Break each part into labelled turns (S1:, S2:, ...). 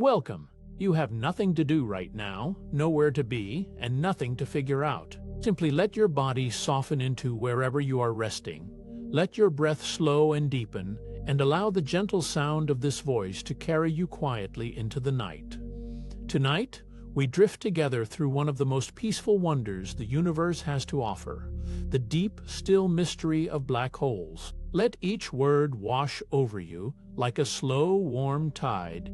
S1: Welcome. You have nothing to do right now, nowhere to be, and nothing to figure out. Simply let your body soften into wherever you are resting. Let your breath slow and deepen, and allow the gentle sound of this voice to carry you quietly into the night. Tonight, we drift together through one of the most peaceful wonders the universe has to offer, the deep, still mystery of black holes. Let each word wash over you like a slow, warm tide.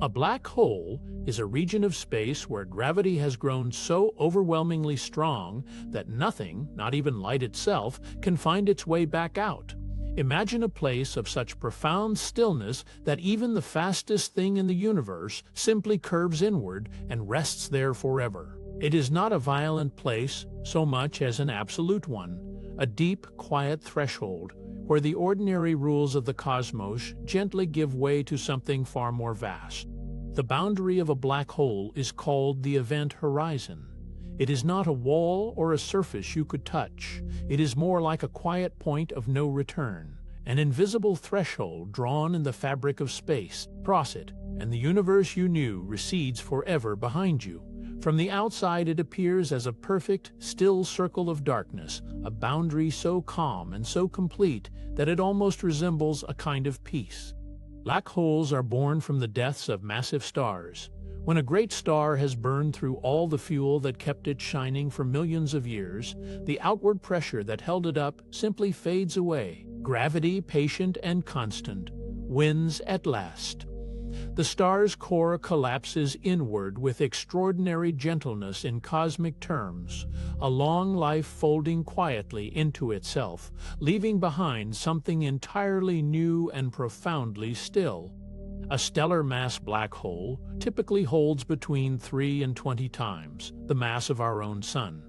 S1: A black hole is a region of space where gravity has grown so overwhelmingly strong that nothing, not even light itself, can find its way back out. Imagine a place of such profound stillness that even the fastest thing in the universe simply curves inward and rests there forever. It is not a violent place so much as an absolute one, a deep, quiet threshold where the ordinary rules of the cosmos gently give way to something far more vast. The boundary of a black hole is called the event horizon. It is not a wall or a surface you could touch. It is more like a quiet point of no return, an invisible threshold drawn in the fabric of space. Cross it, and the universe you knew recedes forever behind you. From the outside it appears as a perfect, still circle of darkness, a boundary so calm and so complete that it almost resembles a kind of peace. Black holes are born from the deaths of massive stars. When a great star has burned through all the fuel that kept it shining for millions of years, the outward pressure that held it up simply fades away. Gravity, patient and constant, wins at last. The star's core collapses inward with extraordinary gentleness in cosmic terms, a long life folding quietly into itself, leaving behind something entirely new and profoundly still. A stellar mass black hole typically holds between 3 and 20 times the mass of our own sun.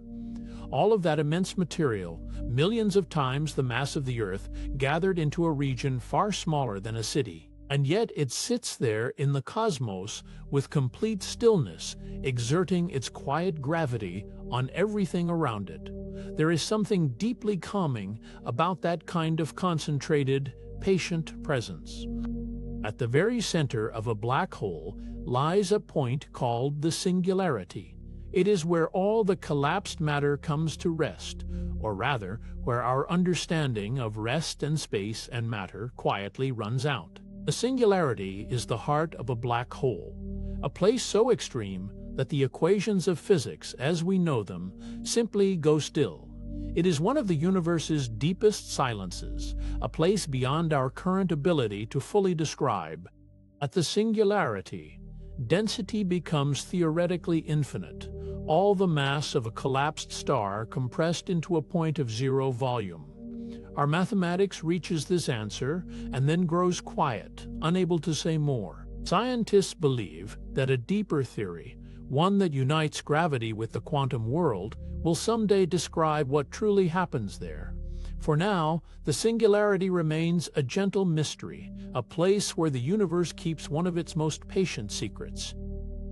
S1: All of that immense material, millions of times the mass of the Earth, gathered into a region far smaller than a city. And yet it sits there in the cosmos with complete stillness, exerting its quiet gravity on everything around it. There is something deeply calming about that kind of concentrated, patient presence. At the very center of a black hole lies a point called the singularity. It is where all the collapsed matter comes to rest, or rather, where our understanding of rest and space and matter quietly runs out. The singularity is the heart of a black hole, a place so extreme that the equations of physics, as we know them, simply go still. It is one of the universe's deepest silences, a place beyond our current ability to fully describe. At the singularity, density becomes theoretically infinite, all the mass of a collapsed star compressed into a point of zero volume. Our mathematics reaches this answer and then grows quiet, unable to say more. Scientists believe that a deeper theory, one that unites gravity with the quantum world, will someday describe what truly happens there. For now, the singularity remains a gentle mystery, a place where the universe keeps one of its most patient secrets.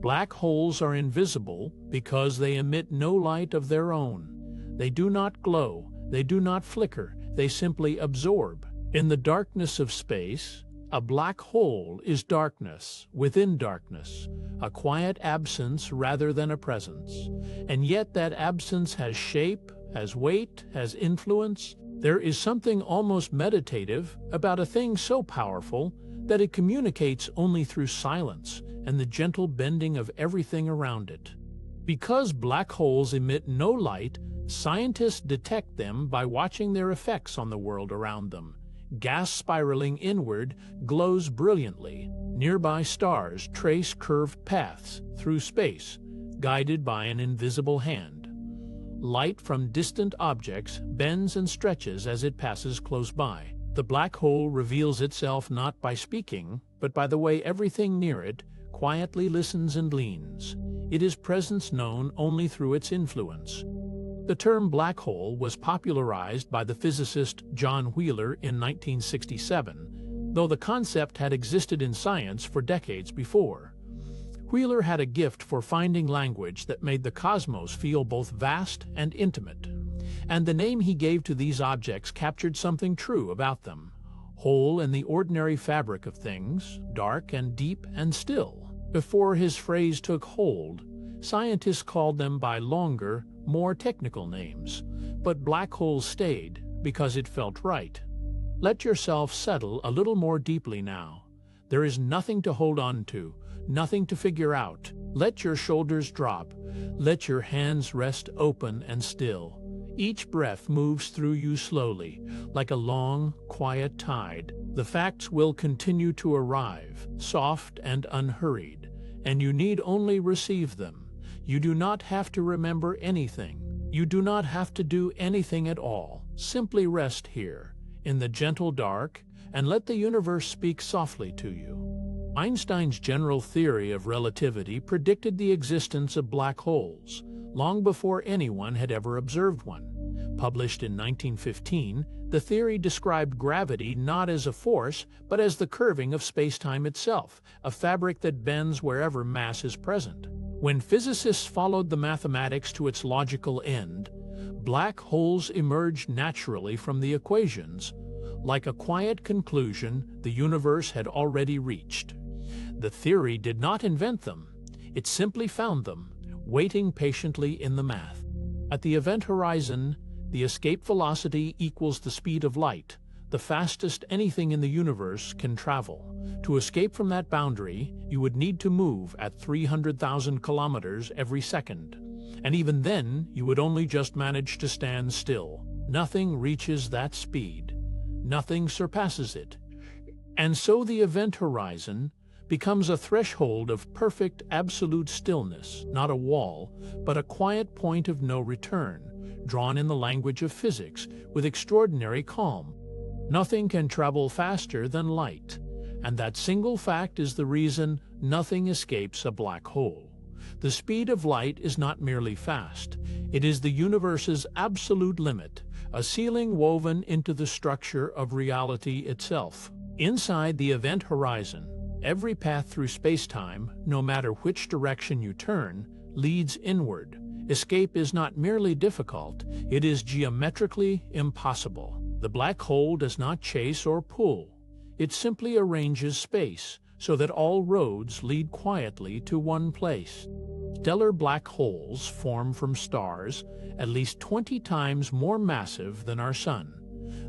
S1: Black holes are invisible because they emit no light of their own. They do not glow, they do not flicker, they simply absorb. In the darkness of space, a black hole is darkness within darkness, a quiet absence rather than a presence. And yet that absence has shape, has weight, has influence. There is something almost meditative about a thing so powerful that it communicates only through silence and the gentle bending of everything around it. Because black holes emit no light, scientists detect them by watching their effects on the world around them. Gas spiraling inward glows brilliantly. Nearby stars trace curved paths through space, guided by an invisible hand. Light from distant objects bends and stretches as it passes close by. The black hole reveals itself not by speaking, but by the way everything near it quietly listens and leans. It is presence known only through its influence. The term black hole was popularized by the physicist John Wheeler in 1967, though the concept had existed in science for decades before. Wheeler had a gift for finding language that made the cosmos feel both vast and intimate, and the name he gave to these objects captured something true about them. Whole in the ordinary fabric of things, dark and deep and still. Before his phrase took hold, scientists called them by longer, more technical names, but black holes stayed because it felt right. Let yourself settle a little more deeply now. There is nothing to hold on to, nothing to figure out. Let your shoulders drop. Let your hands rest open and still. Each breath moves through you slowly, like a long, quiet tide. The facts will continue to arrive, soft and unhurried, and you need only receive them. You do not have to remember anything. You do not have to do anything at all. Simply rest here, in the gentle dark, and let the universe speak softly to you. Einstein's general theory of relativity predicted the existence of black holes, long before anyone had ever observed one. Published in 1915, the theory described gravity not as a force, but as the curving of space-time itself, a fabric that bends wherever mass is present. When physicists followed the mathematics to its logical end, black holes emerged naturally from the equations. Like a quiet conclusion, the universe had already reached. The theory did not invent them. It simply found them, waiting patiently in the math. At the event horizon, the escape velocity equals the speed of light, the fastest anything in the universe can travel. To escape from that boundary, you would need to move at 300,000 kilometers every second. And even then, you would only just manage to stand still. Nothing reaches that speed. Nothing surpasses it. And so the event horizon becomes a threshold of perfect, absolute stillness, not a wall, but a quiet point of no return, drawn in the language of physics with extraordinary calm. Nothing can travel faster than light, and that single fact is the reason nothing escapes a black hole. The speed of light is not merely fast, it is the universe's absolute limit, a ceiling woven into the structure of reality itself. Inside the event horizon, every path through space-time, no matter which direction you turn, leads inward. Escape is not merely difficult, it is geometrically impossible. The black hole does not chase or pull. It simply arranges space so that all roads lead quietly to one place. Stellar black holes form from stars at least 20 times more massive than our Sun.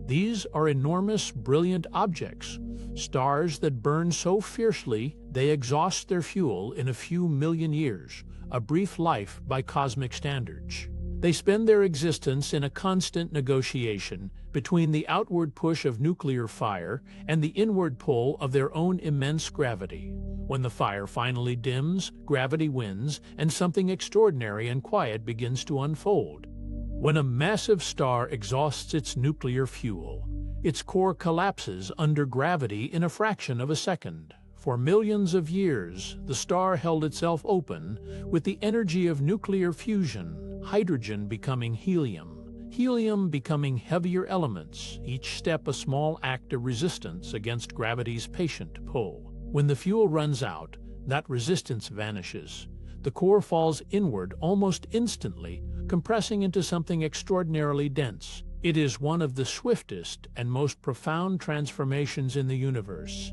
S1: These are enormous, brilliant objects, stars that burn so fiercely they exhaust their fuel in a few million years, a brief life by cosmic standards. They spend their existence in a constant negotiation between the outward push of nuclear fire and the inward pull of their own immense gravity. When the fire finally dims, gravity wins, and something extraordinary and quiet begins to unfold. When a massive star exhausts its nuclear fuel, its core collapses under gravity in a fraction of a second. For millions of years, the star held itself open with the energy of nuclear fusion, hydrogen becoming helium becoming heavier elements, each step a small act of resistance against gravity's patient pull. When the fuel runs out, that resistance vanishes. The core falls inward almost instantly, compressing into something extraordinarily dense. It is one of the swiftest and most profound transformations in the universe.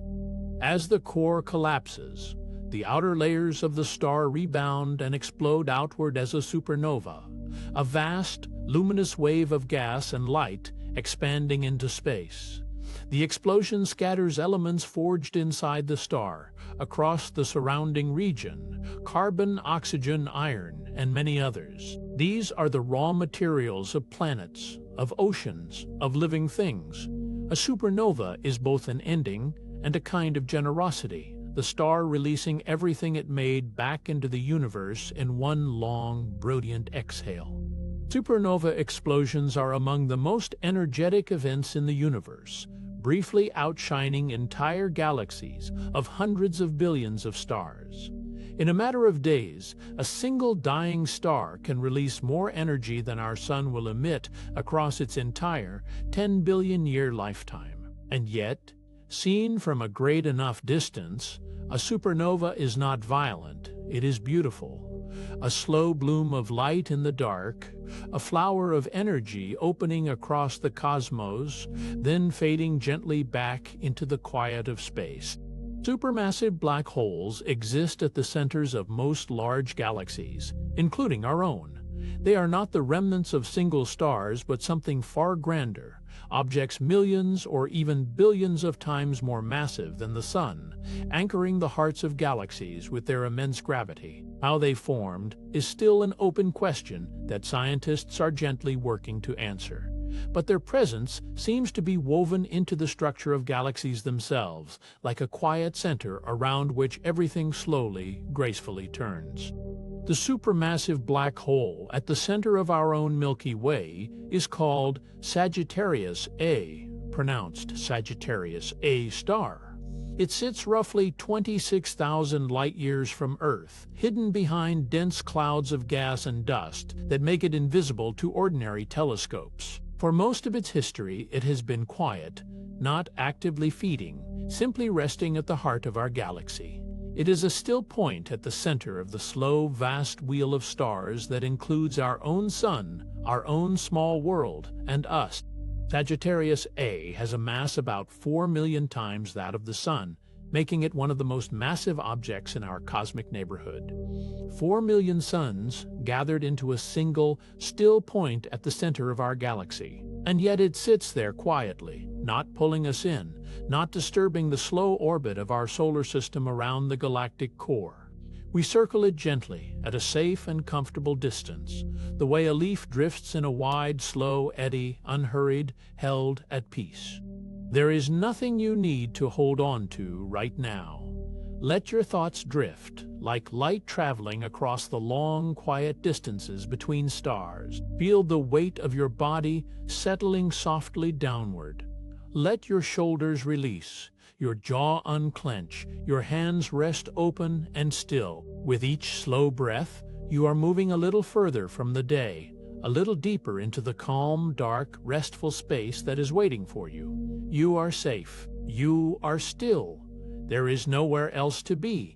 S1: As the core collapses, the outer layers of the star rebound and explode outward as a supernova, a vast, luminous wave of gas and light expanding into space. The explosion scatters elements forged inside the star, across the surrounding region, carbon, oxygen, iron, and many others. These are the raw materials of planets, of oceans, of living things. A supernova is both an ending and a kind of generosity, the star releasing everything it made back into the universe in one long, brilliant exhale. Supernova explosions are among the most energetic events in the universe, briefly outshining entire galaxies of hundreds of billions of stars. In a matter of days, a single dying star can release more energy than our Sun will emit across its entire 10 billion-year lifetime. And yet, seen from a great enough distance, a supernova is not violent, it is beautiful. A slow bloom of light in the dark, a flower of energy opening across the cosmos, then fading gently back into the quiet of space. Supermassive black holes exist at the centers of most large galaxies, including our own. They are not the remnants of single stars, but something far grander, objects millions or even billions of times more massive than the Sun, anchoring the hearts of galaxies with their immense gravity. How they formed is still an open question that scientists are gently working to answer. But their presence seems to be woven into the structure of galaxies themselves, like a quiet center around which everything slowly, gracefully turns. The supermassive black hole at the center of our own Milky Way is called Sagittarius A, pronounced Sagittarius A star. It sits roughly 26,000 light-years from Earth, hidden behind dense clouds of gas and dust that make it invisible to ordinary telescopes. For most of its history, it has been quiet, not actively feeding, simply resting at the heart of our galaxy. It is a still point at the center of the slow, vast wheel of stars that includes our own Sun, our own small world, and us. Sagittarius A has a mass about 4 million times that of the Sun, making it one of the most massive objects in our cosmic neighborhood. 4 million suns gathered into a single, still point at the center of our galaxy. And yet it sits there quietly, not pulling us in, not disturbing the slow orbit of our solar system around the galactic core. We circle it gently, at a safe and comfortable distance, the way a leaf drifts in a wide, slow eddy, unhurried, held at peace. There is nothing you need to hold on to right now. Let your thoughts drift, like light traveling across the long, quiet distances between stars. Feel the weight of your body settling softly downward. Let your shoulders release, your jaw unclench, your hands rest open and still. With each slow breath, you are moving a little further from the day, a little deeper into the calm, dark, restful space that is waiting for you. You are safe. You are still. There is nowhere else to be.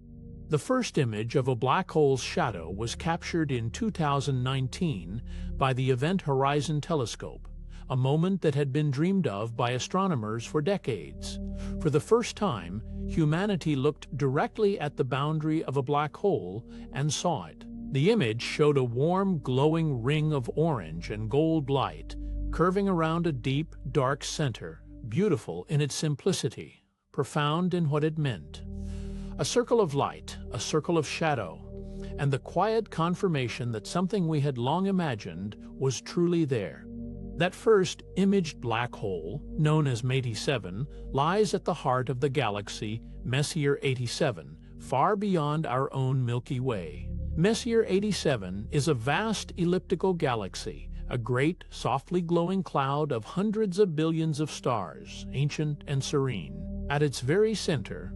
S1: The first image of a black hole's shadow was captured in 2019 by the Event Horizon Telescope, a moment that had been dreamed of by astronomers for decades. For the first time, humanity looked directly at the boundary of a black hole and saw it. The image showed a warm, glowing ring of orange and gold light, curving around a deep, dark center, beautiful in its simplicity, profound in what it meant. A circle of light, a circle of shadow, and the quiet confirmation that something we had long imagined was truly there. That first imaged black hole, known as Métis 7, lies at the heart of the galaxy Messier 87, far beyond our own Milky Way. Messier 87 is a vast elliptical galaxy, a great, softly glowing cloud of hundreds of billions of stars, ancient and serene. At its very center,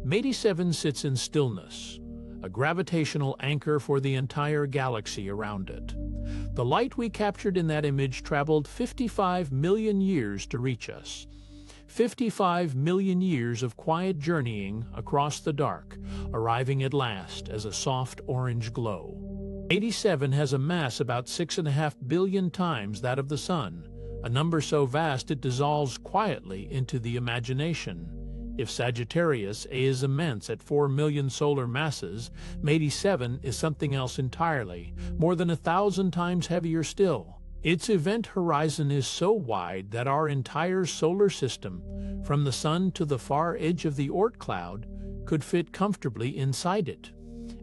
S1: Métis 7 sits in stillness, a gravitational anchor for the entire galaxy around it. The light we captured in that image traveled 55 million years to reach us. 55 million years of quiet journeying across the dark, arriving at last as a soft orange glow. 87 has a mass about 6.5 billion times that of the Sun, a number so vast it dissolves quietly into the imagination. If Sagittarius A is immense at 4 million solar masses, Métis 7 is something else entirely, more than 1,000 times heavier still. Its event horizon is so wide that our entire solar system, from the Sun to the far edge of the Oort cloud, could fit comfortably inside it.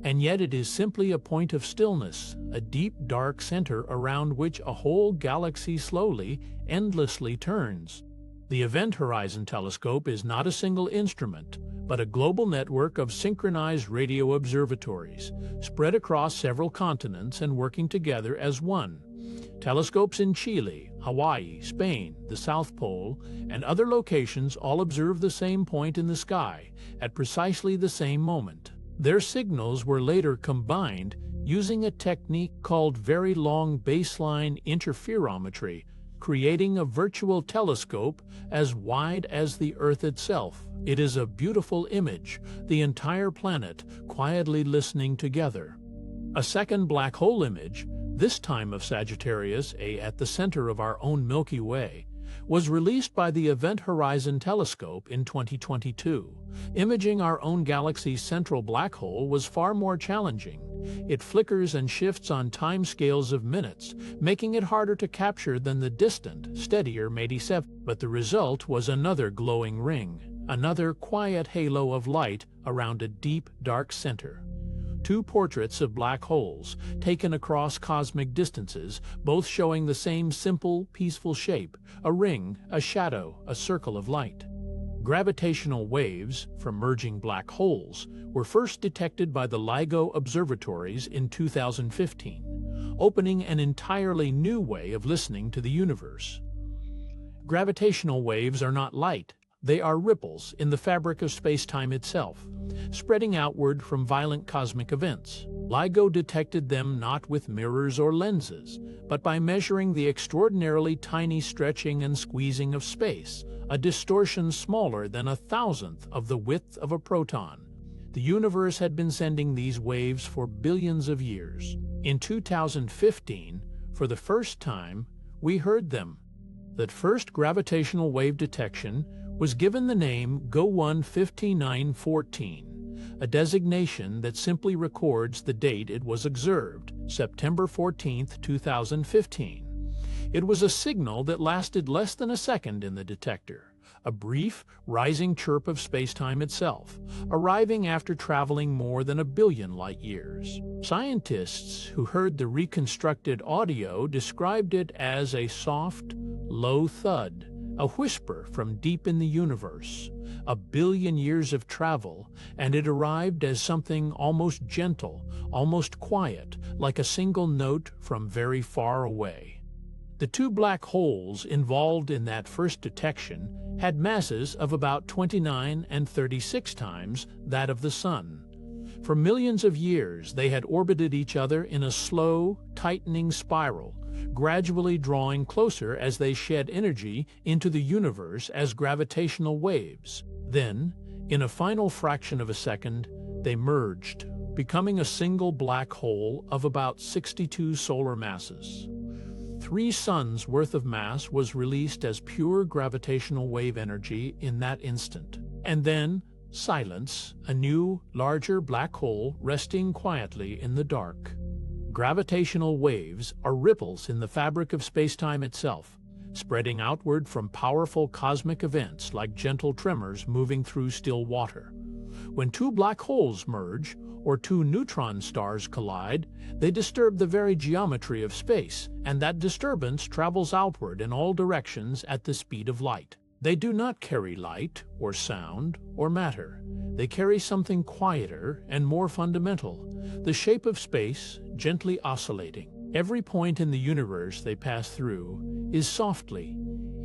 S1: And yet it is simply a point of stillness, a deep, dark center around which a whole galaxy slowly, endlessly turns. The Event Horizon Telescope is not a single instrument, but a global network of synchronized radio observatories, spread across several continents and working together as one. Telescopes in Chile, Hawaii, Spain, the South Pole, and other locations all observe the same point in the sky at precisely the same moment. Their signals were later combined using a technique called very long baseline interferometry, creating a virtual telescope as wide as the Earth itself. It is a beautiful image, the entire planet quietly listening together. A second black hole image, this time of Sagittarius A at the center of our own Milky Way, was released by the Event Horizon Telescope in 2022. Imaging our own galaxy's central black hole was far more challenging. It flickers and shifts on timescales of minutes, making it harder to capture than the distant, steadier MADI-7. But the result was another glowing ring, another quiet halo of light around a deep, dark center. Two portraits of black holes, taken across cosmic distances, both showing the same simple, peaceful shape: a ring, a shadow, a circle of light. Gravitational waves from merging black holes were first detected by the LIGO observatories in 2015, opening an entirely new way of listening to the universe. Gravitational waves are not light. They are ripples in the fabric of space-time itself, spreading outward from violent cosmic events. LIGO detected them not with mirrors or lenses, but by measuring the extraordinarily tiny stretching and squeezing of space, a distortion smaller than 1,000th of the width of a proton. The universe had been sending these waves for billions of years. In 2015, for the first time, we heard them. That first gravitational wave detection was given the name GO1 5914, a designation that simply records the date it was observed, September 14, 2015. It was a signal that lasted less than a second in the detector, a brief, rising chirp of space-time itself, arriving after traveling more than 1 billion light-years. Scientists who heard the reconstructed audio described it as a soft, low thud, a whisper from deep in the universe. 1 billion years of travel, and it arrived as something almost gentle, almost quiet, like a single note from very far away. The two black holes involved in that first detection had masses of about 29 and 36 times that of the Sun. For millions of years, they had orbited each other in a slow, tightening spiral, gradually drawing closer as they shed energy into the universe as gravitational waves. Then, in a final fraction of a second, they merged, becoming a single black hole of about 62 solar masses. 3 suns' worth of mass was released as pure gravitational wave energy in that instant. And then, silence, a new, larger black hole resting quietly in the dark. Gravitational waves are ripples in the fabric of space-time itself, spreading outward from powerful cosmic events like gentle tremors moving through still water. When two black holes merge, or two neutron stars collide, they disturb the very geometry of space, and that disturbance travels outward in all directions at the speed of light. They do not carry light, or sound, or matter. They carry something quieter and more fundamental, the shape of space, gently oscillating. Every point in the universe they pass through is softly,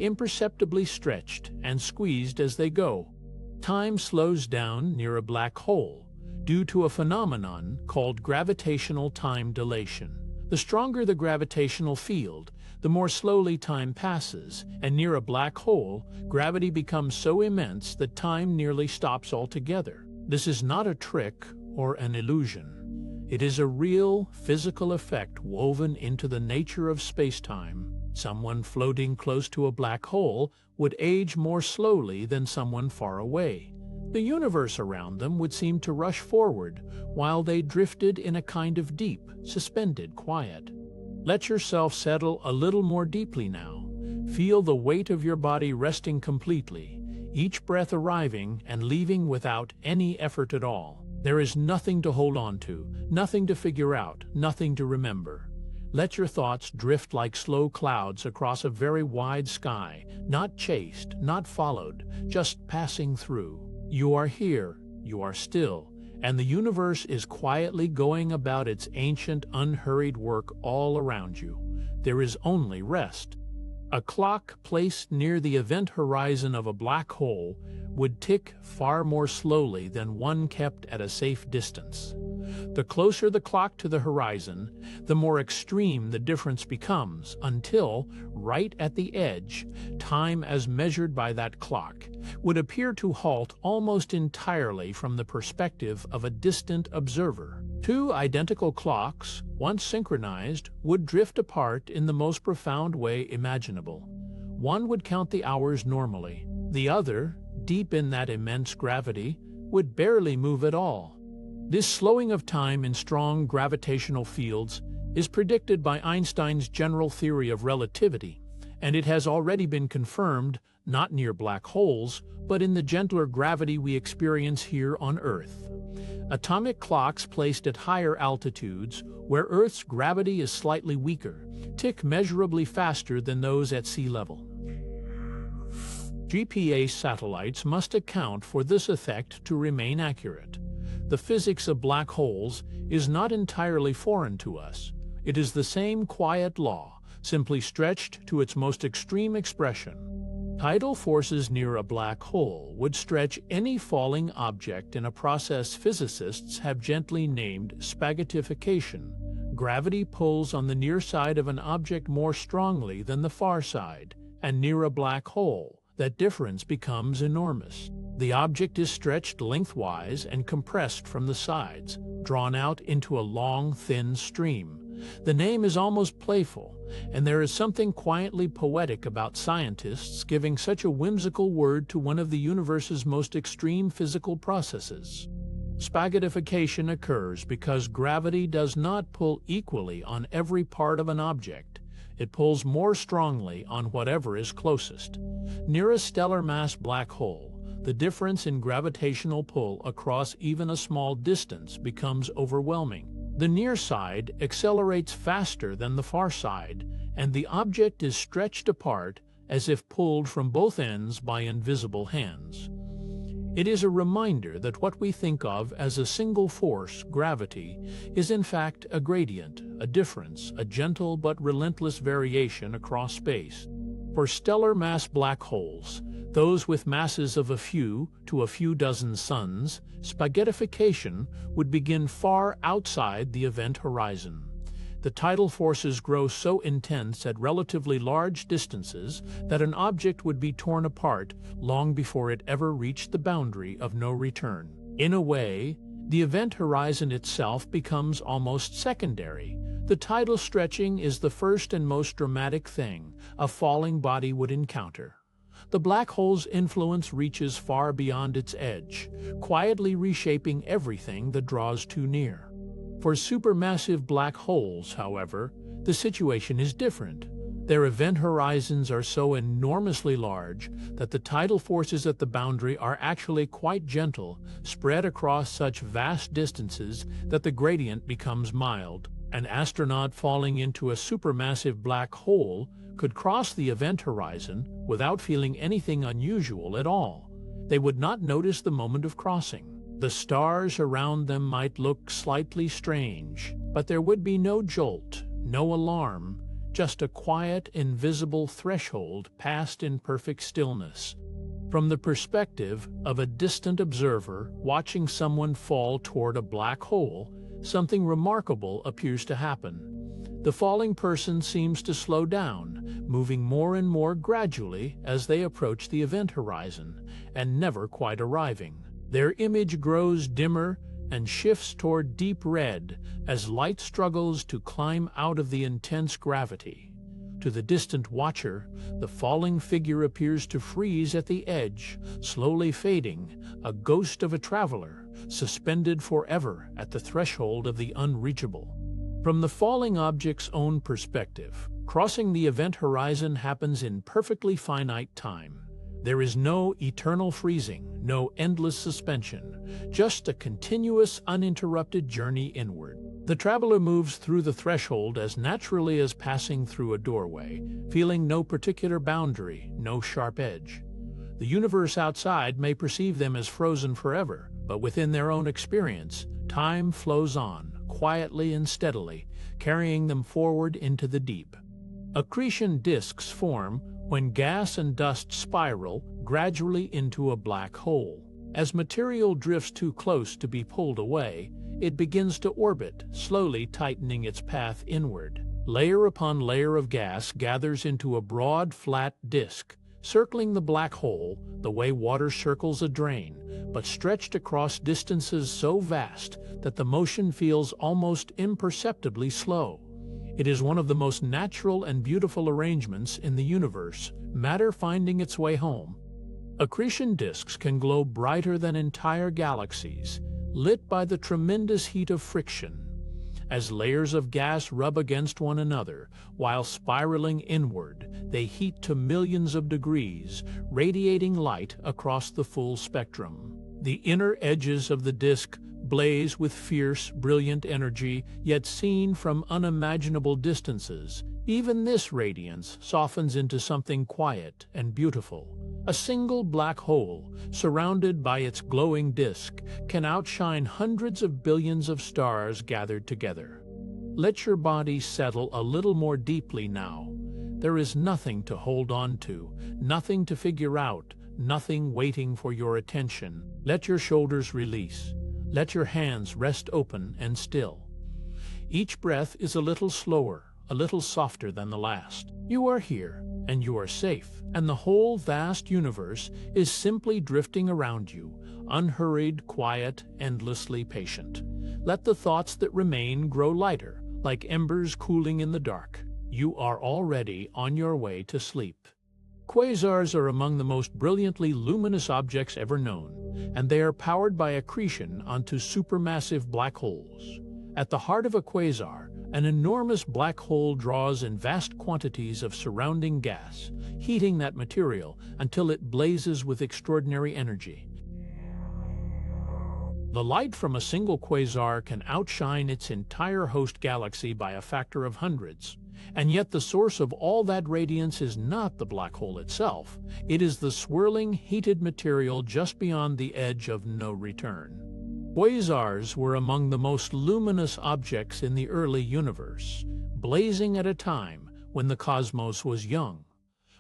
S1: imperceptibly stretched and squeezed as they go. Time slows down near a black hole, due to a phenomenon called gravitational time dilation. The stronger the gravitational field, the more slowly time passes, and near a black hole, gravity becomes so immense that time nearly stops altogether. This is not a trick or an illusion. It is a real, physical effect woven into the nature of space-time. Someone floating close to a black hole would age more slowly than someone far away. The universe around them would seem to rush forward, while they drifted in a kind of deep, suspended quiet. Let yourself settle a little more deeply now. Feel the weight of your body resting completely, each breath arriving and leaving without any effort at all. There is nothing to hold on to, nothing to figure out, nothing to remember. Let your thoughts drift like slow clouds across a very wide sky, not chased, not followed, just passing through. You are here, you are still, and the universe is quietly going about its ancient, unhurried work all around you. There is only rest. A clock placed near the event horizon of a black hole would tick far more slowly than one kept at a safe distance. The closer the clock to the horizon, the more extreme the difference becomes, until, right at the edge, time as measured by that clock would appear to halt almost entirely from the perspective of a distant observer. Two identical clocks, once synchronized, would drift apart in the most profound way imaginable. One would count the hours normally. The other, deep in that immense gravity, would barely move at all. This slowing of time in strong gravitational fields is predicted by Einstein's general theory of relativity, and it has already been confirmed not near black holes, but in the gentler gravity we experience here on Earth. Atomic clocks placed at higher altitudes, where Earth's gravity is slightly weaker, tick measurably faster than those at sea level. GPS satellites must account for this effect to remain accurate. The physics of black holes is not entirely foreign to us. It is the same quiet law, simply stretched to its most extreme expression. Tidal forces near a black hole would stretch any falling object in a process physicists have gently named spaghettification. Gravity pulls on the near side of an object more strongly than the far side, and near a black hole, that difference becomes enormous. The object is stretched lengthwise and compressed from the sides, drawn out into a long, thin stream. The name is almost playful, and there is something quietly poetic about scientists giving such a whimsical word to one of the universe's most extreme physical processes. Spaghettification occurs because gravity does not pull equally on every part of an object. It pulls more strongly on whatever is closest. Near a stellar mass black hole, the difference in gravitational pull across even a small distance becomes overwhelming. The near side accelerates faster than the far side, and the object is stretched apart as if pulled from both ends by invisible hands. It is a reminder that what we think of as a single force, gravity, is in fact a gradient, a difference, a gentle but relentless variation across space. For stellar mass black holes, those with masses of a few to a few dozen suns, spaghettification would begin far outside the event horizon. The tidal forces grow so intense at relatively large distances that an object would be torn apart long before it ever reached the boundary of no return. In a way, the event horizon itself becomes almost secondary. The tidal stretching is the first and most dramatic thing a falling body would encounter. The black hole's influence reaches far beyond its edge, quietly reshaping everything that draws too near. For supermassive black holes, however, the situation is different. Their event horizons are so enormously large that the tidal forces at the boundary are actually quite gentle, spread across such vast distances that the gradient becomes mild. An astronaut falling into a supermassive black hole could cross the event horizon without feeling anything unusual at all. They would not notice the moment of crossing. The stars around them might look slightly strange, but there would be no jolt, no alarm, just a quiet, invisible threshold passed in perfect stillness. From the perspective of a distant observer watching someone fall toward a black hole, something remarkable appears to happen. The falling person seems to slow down, moving more and more gradually as they approach the event horizon, and never quite arriving. Their image grows dimmer and shifts toward deep red as light struggles to climb out of the intense gravity. To the distant watcher, the falling figure appears to freeze at the edge, slowly fading, a ghost of a traveler, suspended forever at the threshold of the unreachable. From the falling object's own perspective, crossing the event horizon happens in perfectly finite time. There is no eternal freezing, no endless suspension, just a continuous, uninterrupted journey inward. The traveler moves through the threshold as naturally as passing through a doorway, feeling no particular boundary, no sharp edge. The universe outside may perceive them as frozen forever, but within their own experience, time flows on, quietly and steadily, carrying them forward into the deep. Accretion disks form when gas and dust spiral gradually into a black hole. As material drifts too close to be pulled away, it begins to orbit, slowly tightening its path inward. Layer upon layer of gas gathers into a broad, flat disk, circling the black hole the way water circles a drain, but stretched across distances so vast that the motion feels almost imperceptibly slow. It is one of the most natural and beautiful arrangements in the universe, matter finding its way home. Accretion disks can glow brighter than entire galaxies, lit by the tremendous heat of friction. As layers of gas rub against one another, while spiraling inward, they heat to millions of degrees, radiating light across the full spectrum. The inner edges of the disk blaze with fierce, brilliant energy, yet seen from unimaginable distances, even this radiance softens into something quiet and beautiful. A single black hole, surrounded by its glowing disk, can outshine hundreds of billions of stars gathered together. Let your body settle a little more deeply now. There is nothing to hold on to, nothing to figure out, nothing waiting for your attention. Let your shoulders release. Let your hands rest open and still. Each breath is a little slower, a little softer than the last. You are here, and you are safe, and the whole vast universe is simply drifting around you, unhurried, quiet, endlessly patient. Let the thoughts that remain grow lighter, like embers cooling in the dark. You are already on your way to sleep. Quasars are among the most brilliantly luminous objects ever known, and they are powered by accretion onto supermassive black holes. At the heart of a quasar, an enormous black hole draws in vast quantities of surrounding gas, heating that material until it blazes with extraordinary energy. The light from a single quasar can outshine its entire host galaxy by a factor of hundreds. And yet the source of all that radiance is not the black hole itself. It is the swirling, heated material just beyond the edge of no return. Quasars were among the most luminous objects in the early universe, blazing at a time when the cosmos was young.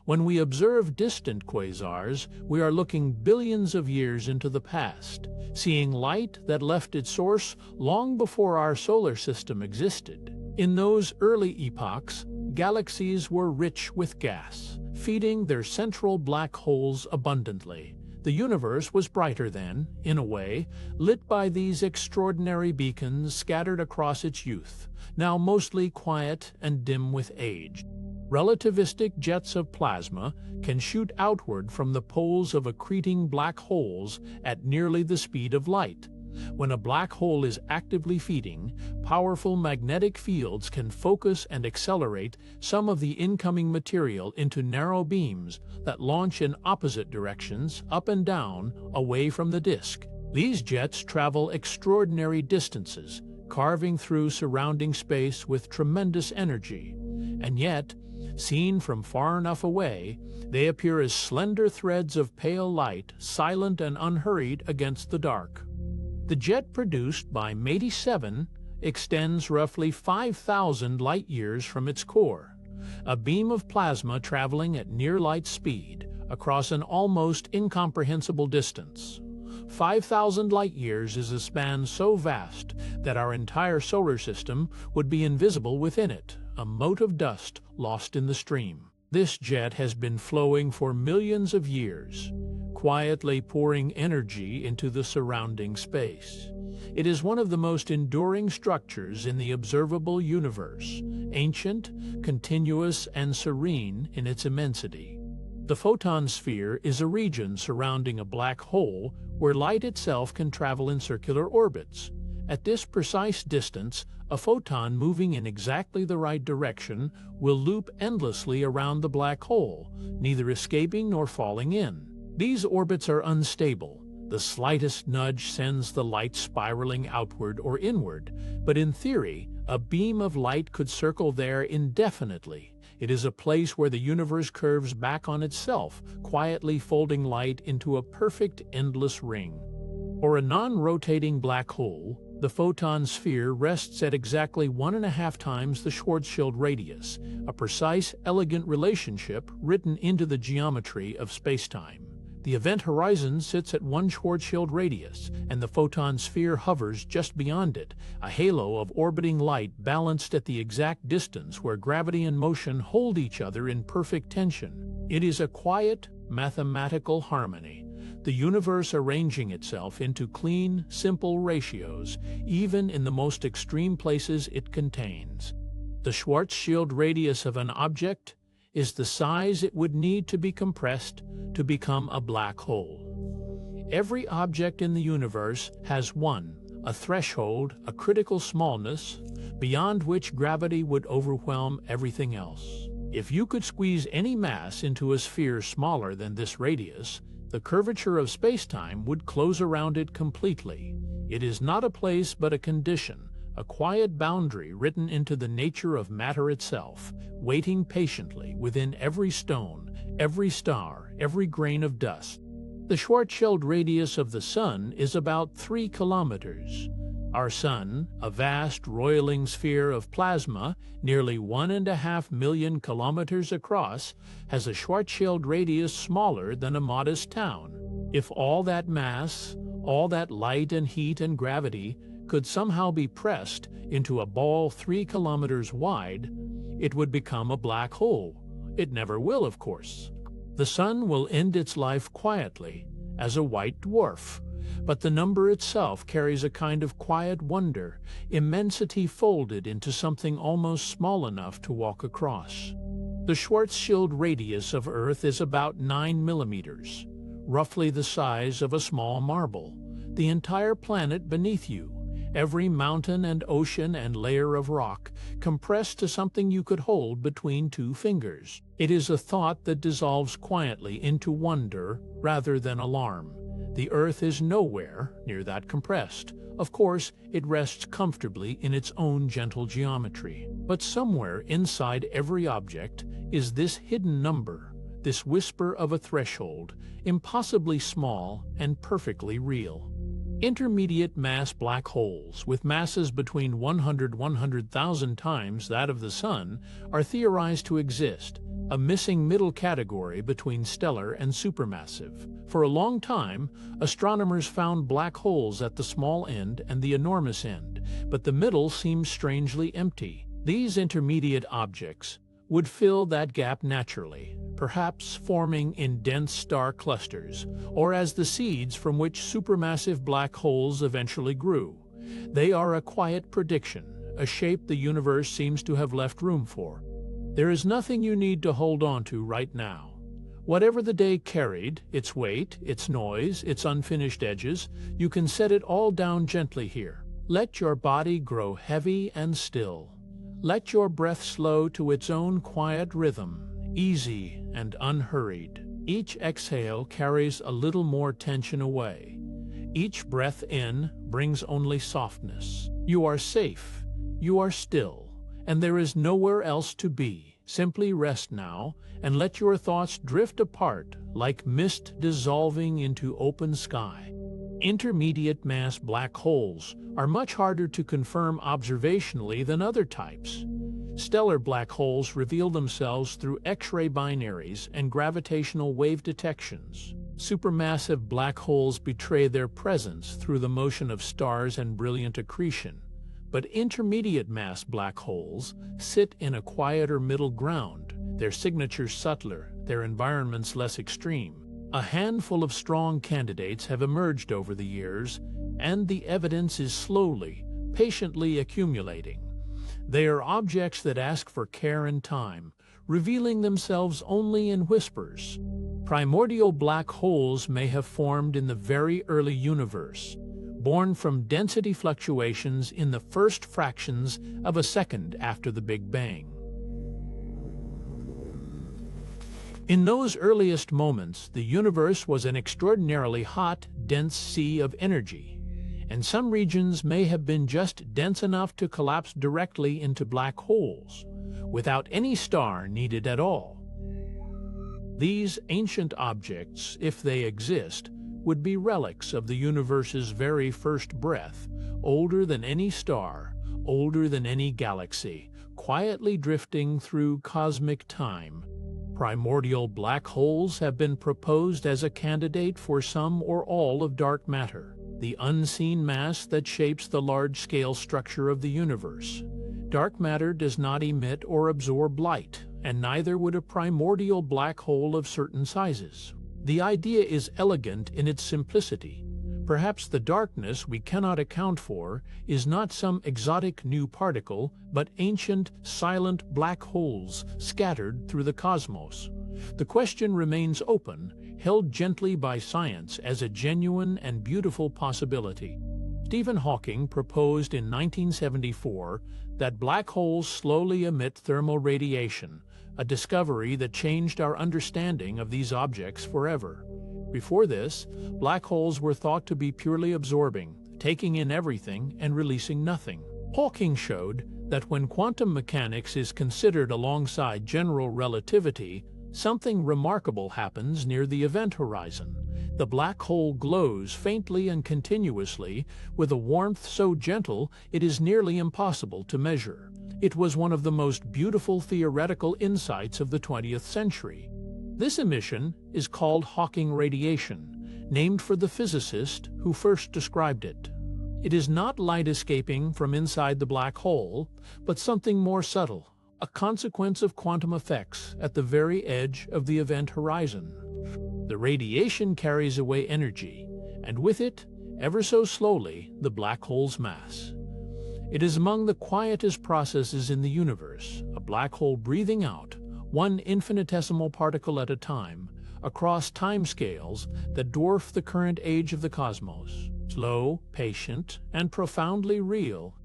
S1: When we observe distant quasars, we are looking billions of years into the past, seeing light that left its source long before our solar system existed. In those early epochs, galaxies were rich with gas, feeding their central black holes abundantly. The universe was brighter then, in a way, lit by these extraordinary beacons scattered across its youth, now mostly quiet and dim with age. Relativistic jets of plasma can shoot outward from the poles of accreting black holes at nearly the speed of light. When a black hole is actively feeding, powerful magnetic fields can focus and accelerate some of the incoming material into narrow beams that launch in opposite directions, up and down, away from the disk. These jets travel extraordinary distances, carving through surrounding space with tremendous energy. And yet, seen from far enough away, they appear as slender threads of pale light, silent and unhurried against the dark. The jet produced by MATI 7 extends roughly 5,000 light-years from its core, a beam of plasma traveling at near-light speed across an almost incomprehensible distance. 5,000 light-years is a span so vast that our entire solar system would be invisible within it, a mote of dust lost in the stream. This jet has been flowing for millions of years, quietly pouring energy into the surrounding space. It is one of the most enduring structures in the observable universe, ancient, continuous, and serene in its immensity. The photon sphere is a region surrounding a black hole where light itself can travel in circular orbits. At this precise distance, a photon moving in exactly the right direction will loop endlessly around the black hole, neither escaping nor falling in. These orbits are unstable. The slightest nudge sends the light spiraling outward or inward, but in theory, a beam of light could circle there indefinitely. It is a place where the universe curves back on itself, quietly folding light into a perfect endless ring. For a non-rotating black hole, the photon sphere rests at exactly 1.5 times the Schwarzschild radius, a precise, elegant relationship written into the geometry of spacetime. The event horizon sits at 1 Schwarzschild radius, and the photon sphere hovers just beyond it, a halo of orbiting light balanced at the exact distance where gravity and motion hold each other in perfect tension. It is a quiet, mathematical harmony, the universe arranging itself into clean, simple ratios, even in the most extreme places it contains. The Schwarzschild radius of an object is the size it would need to be compressed to become a black hole. Every object in the universe has a threshold, a critical smallness, beyond which gravity would overwhelm everything else. If you could squeeze any mass into a sphere smaller than this radius, the curvature of spacetime would close around it completely. It is not a place but a condition, a quiet boundary written into the nature of matter itself, waiting patiently within every stone, every star, every grain of dust. The Schwarzschild radius of the Sun is about 3 kilometers. Our Sun, a vast roiling sphere of plasma, nearly 1.5 million kilometers across, has a Schwarzschild radius smaller than a modest town. If all that mass, all that light and heat and gravity could somehow be pressed into a ball 3 kilometers wide, it would become a black hole. It never will, of course. The Sun will end its life quietly, as a white dwarf, but the number itself carries a kind of quiet wonder, immensity folded into something almost small enough to walk across. The Schwarzschild radius of Earth is about 9 millimeters, roughly the size of a small marble. The entire planet beneath you, every mountain and ocean and layer of rock, compressed to something you could hold between 2 fingers. It is a thought that dissolves quietly into wonder rather than alarm. The Earth is nowhere near that compressed. Of course, it rests comfortably in its own gentle geometry. But somewhere inside every object is this hidden number, this whisper of a threshold, impossibly small and perfectly real. Intermediate mass black holes, with masses between 100,000 times that of the Sun, are theorized to exist, a missing middle category between stellar and supermassive. For a long time, astronomers found black holes at the small end and the enormous end, but the middle seems strangely empty. These intermediate objects would fill that gap naturally, perhaps forming in dense star clusters, or as the seeds from which supermassive black holes eventually grew. They are a quiet prediction, a shape the universe seems to have left room for. There is nothing you need to hold on to right now. Whatever the day carried, its weight, its noise, its unfinished edges, you can set it all down gently here. Let your body grow heavy and still. Let your breath slow to its own quiet rhythm, easy and unhurried. Each exhale carries a little more tension away. Each breath in brings only softness. You are safe, you are still, and there is nowhere else to be. Simply rest now and let your thoughts drift apart like mist dissolving into open sky. Intermediate mass black holes are much harder to confirm observationally than other types. Stellar black holes reveal themselves through X-ray binaries and gravitational wave detections. Supermassive black holes betray their presence through the motion of stars and brilliant accretion. But intermediate mass black holes sit in a quieter middle ground, their signatures subtler, their environments less extreme. A handful of strong candidates have emerged over the years, and the evidence is slowly, patiently accumulating. They are objects that ask for care and time, revealing themselves only in whispers. Primordial black holes may have formed in the very early universe, born from density fluctuations in the first fractions of a second after the Big Bang. In those earliest moments, the universe was an extraordinarily hot, dense sea of energy, and some regions may have been just dense enough to collapse directly into black holes, without any star needed at all. These ancient objects, if they exist, would be relics of the universe's very first breath, older than any star, older than any galaxy, quietly drifting through cosmic time. Primordial black holes have been proposed as a candidate for some or all of dark matter, the unseen mass that shapes the large-scale structure of the universe. Dark matter does not emit or absorb light, and neither would a primordial black hole of certain sizes. The idea is elegant in its simplicity. Perhaps the darkness we cannot account for is not some exotic new particle, but ancient, silent black holes scattered through the cosmos. The question remains open, held gently by science as a genuine and beautiful possibility. Stephen Hawking proposed in 1974 that black holes slowly emit thermal radiation, a discovery that changed our understanding of these objects forever. Before this, black holes were thought to be purely absorbing, taking in everything and releasing nothing. Hawking showed that when quantum mechanics is considered alongside general relativity, something remarkable happens near the event horizon. The black hole glows faintly and continuously, with a warmth so gentle it is nearly impossible to measure. It was one of the most beautiful theoretical insights of the 20th century. This emission is called Hawking radiation, named for the physicist who first described it. It is not light escaping from inside the black hole, but something more subtle, a consequence of quantum effects at the very edge of the event horizon. The radiation carries away energy, and with it, ever so slowly, the black hole's mass. It is among the quietest processes in the universe, a black hole breathing out, one infinitesimal particle at a time, across timescales that dwarf the current age of the cosmos. Slow, patient, and profoundly real,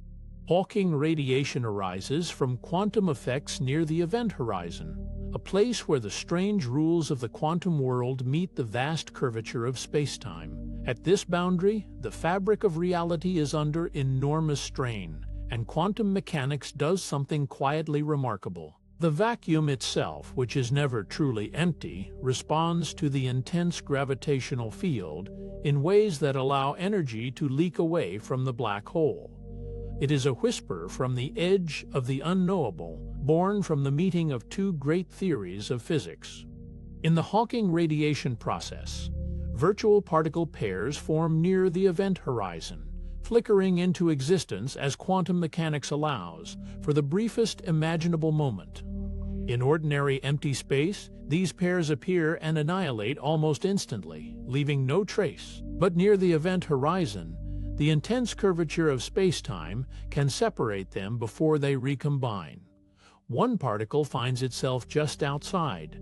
S1: Hawking radiation arises from quantum effects near the event horizon, a place where the strange rules of the quantum world meet the vast curvature of spacetime. At this boundary, the fabric of reality is under enormous strain, and quantum mechanics does something quietly remarkable. The vacuum itself, which is never truly empty, responds to the intense gravitational field in ways that allow energy to leak away from the black hole. It is a whisper from the edge of the unknowable, born from the meeting of two great theories of physics. In the Hawking radiation process, virtual particle pairs form near the event horizon, flickering into existence as quantum mechanics allows, for the briefest imaginable moment. In ordinary empty space, these pairs appear and annihilate almost instantly, leaving no trace. But near the event horizon, the intense curvature of spacetime can separate them before they recombine. One particle finds itself just outside,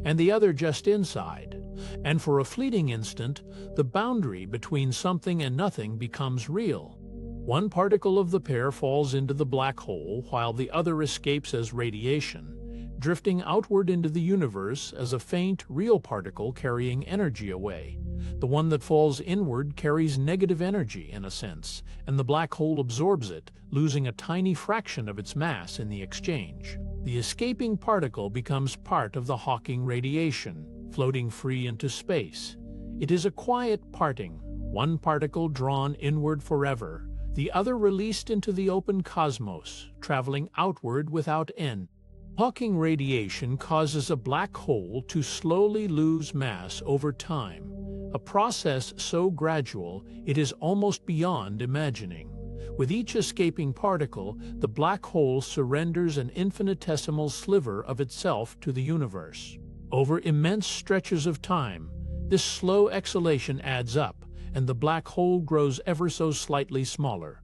S1: and the other just inside, and for a fleeting instant, the boundary between something and nothing becomes real. One particle of the pair falls into the black hole while the other escapes as radiation, drifting outward into the universe as a faint, real particle carrying energy away. The one that falls inward carries negative energy, in a sense, and the black hole absorbs it, losing a tiny fraction of its mass in the exchange. The escaping particle becomes part of the Hawking radiation, floating free into space. It is a quiet parting, one particle drawn inward forever, the other released into the open cosmos, traveling outward without end. Hawking radiation causes a black hole to slowly lose mass over time, a process so gradual it is almost beyond imagining. With each escaping particle, the black hole surrenders an infinitesimal sliver of itself to the universe. Over immense stretches of time, this slow exhalation adds up, and the black hole grows ever so slightly smaller.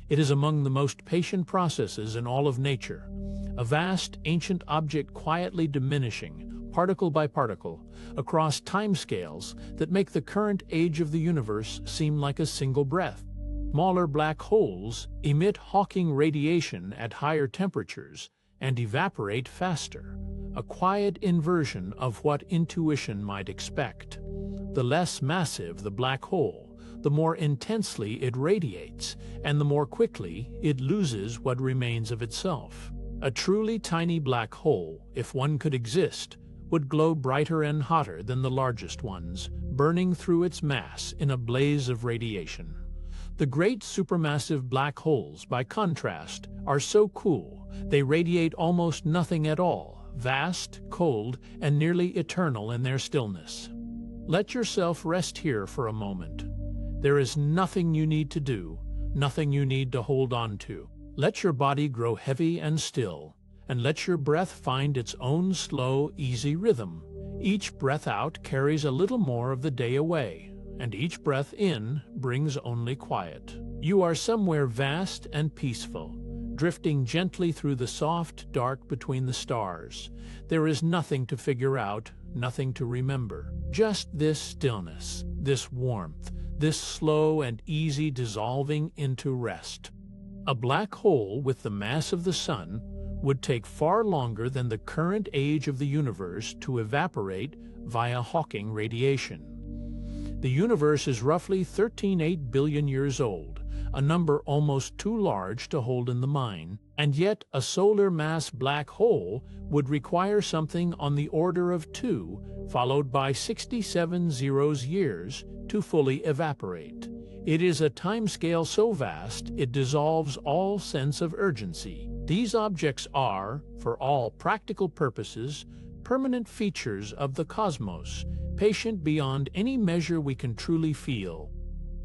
S1: It is among the most patient processes in all of nature, a vast, ancient object quietly diminishing, particle by particle, across timescales that make the current age of the universe seem like a single breath. Smaller black holes emit Hawking radiation at higher temperatures and evaporate faster, a quiet inversion of what intuition might expect. The less massive the black hole, the more intensely it radiates, and the more quickly it loses what remains of itself. A truly tiny black hole, if one could exist, would glow brighter and hotter than the largest ones, burning through its mass in a blaze of radiation. The great supermassive black holes, by contrast, are so cool, they radiate almost nothing at all, vast, cold, and nearly eternal in their stillness. Let yourself rest here for a moment. There is nothing you need to do, nothing you need to hold on to. Let your body grow heavy and still, and let your breath find its own slow, easy rhythm. Each breath out carries a little more of the day away, and each breath in brings only quiet. You are somewhere vast and peaceful, drifting gently through the soft dark between the stars. There is nothing to figure out, nothing to remember. Just this stillness, this warmth, this slow and easy dissolving into rest. A black hole with the mass of the Sun would take far longer than the current age of the universe to evaporate via Hawking radiation. The universe is roughly 13.8 billion years old, a number almost too large to hold in the mind, and yet a solar mass black hole would require something on the order of 2, followed by 67 zeros years, to fully evaporate. It is a timescale so vast it dissolves all sense of urgency. These objects are, for all practical purposes, permanent features of the cosmos, patient beyond any measure we can truly feel.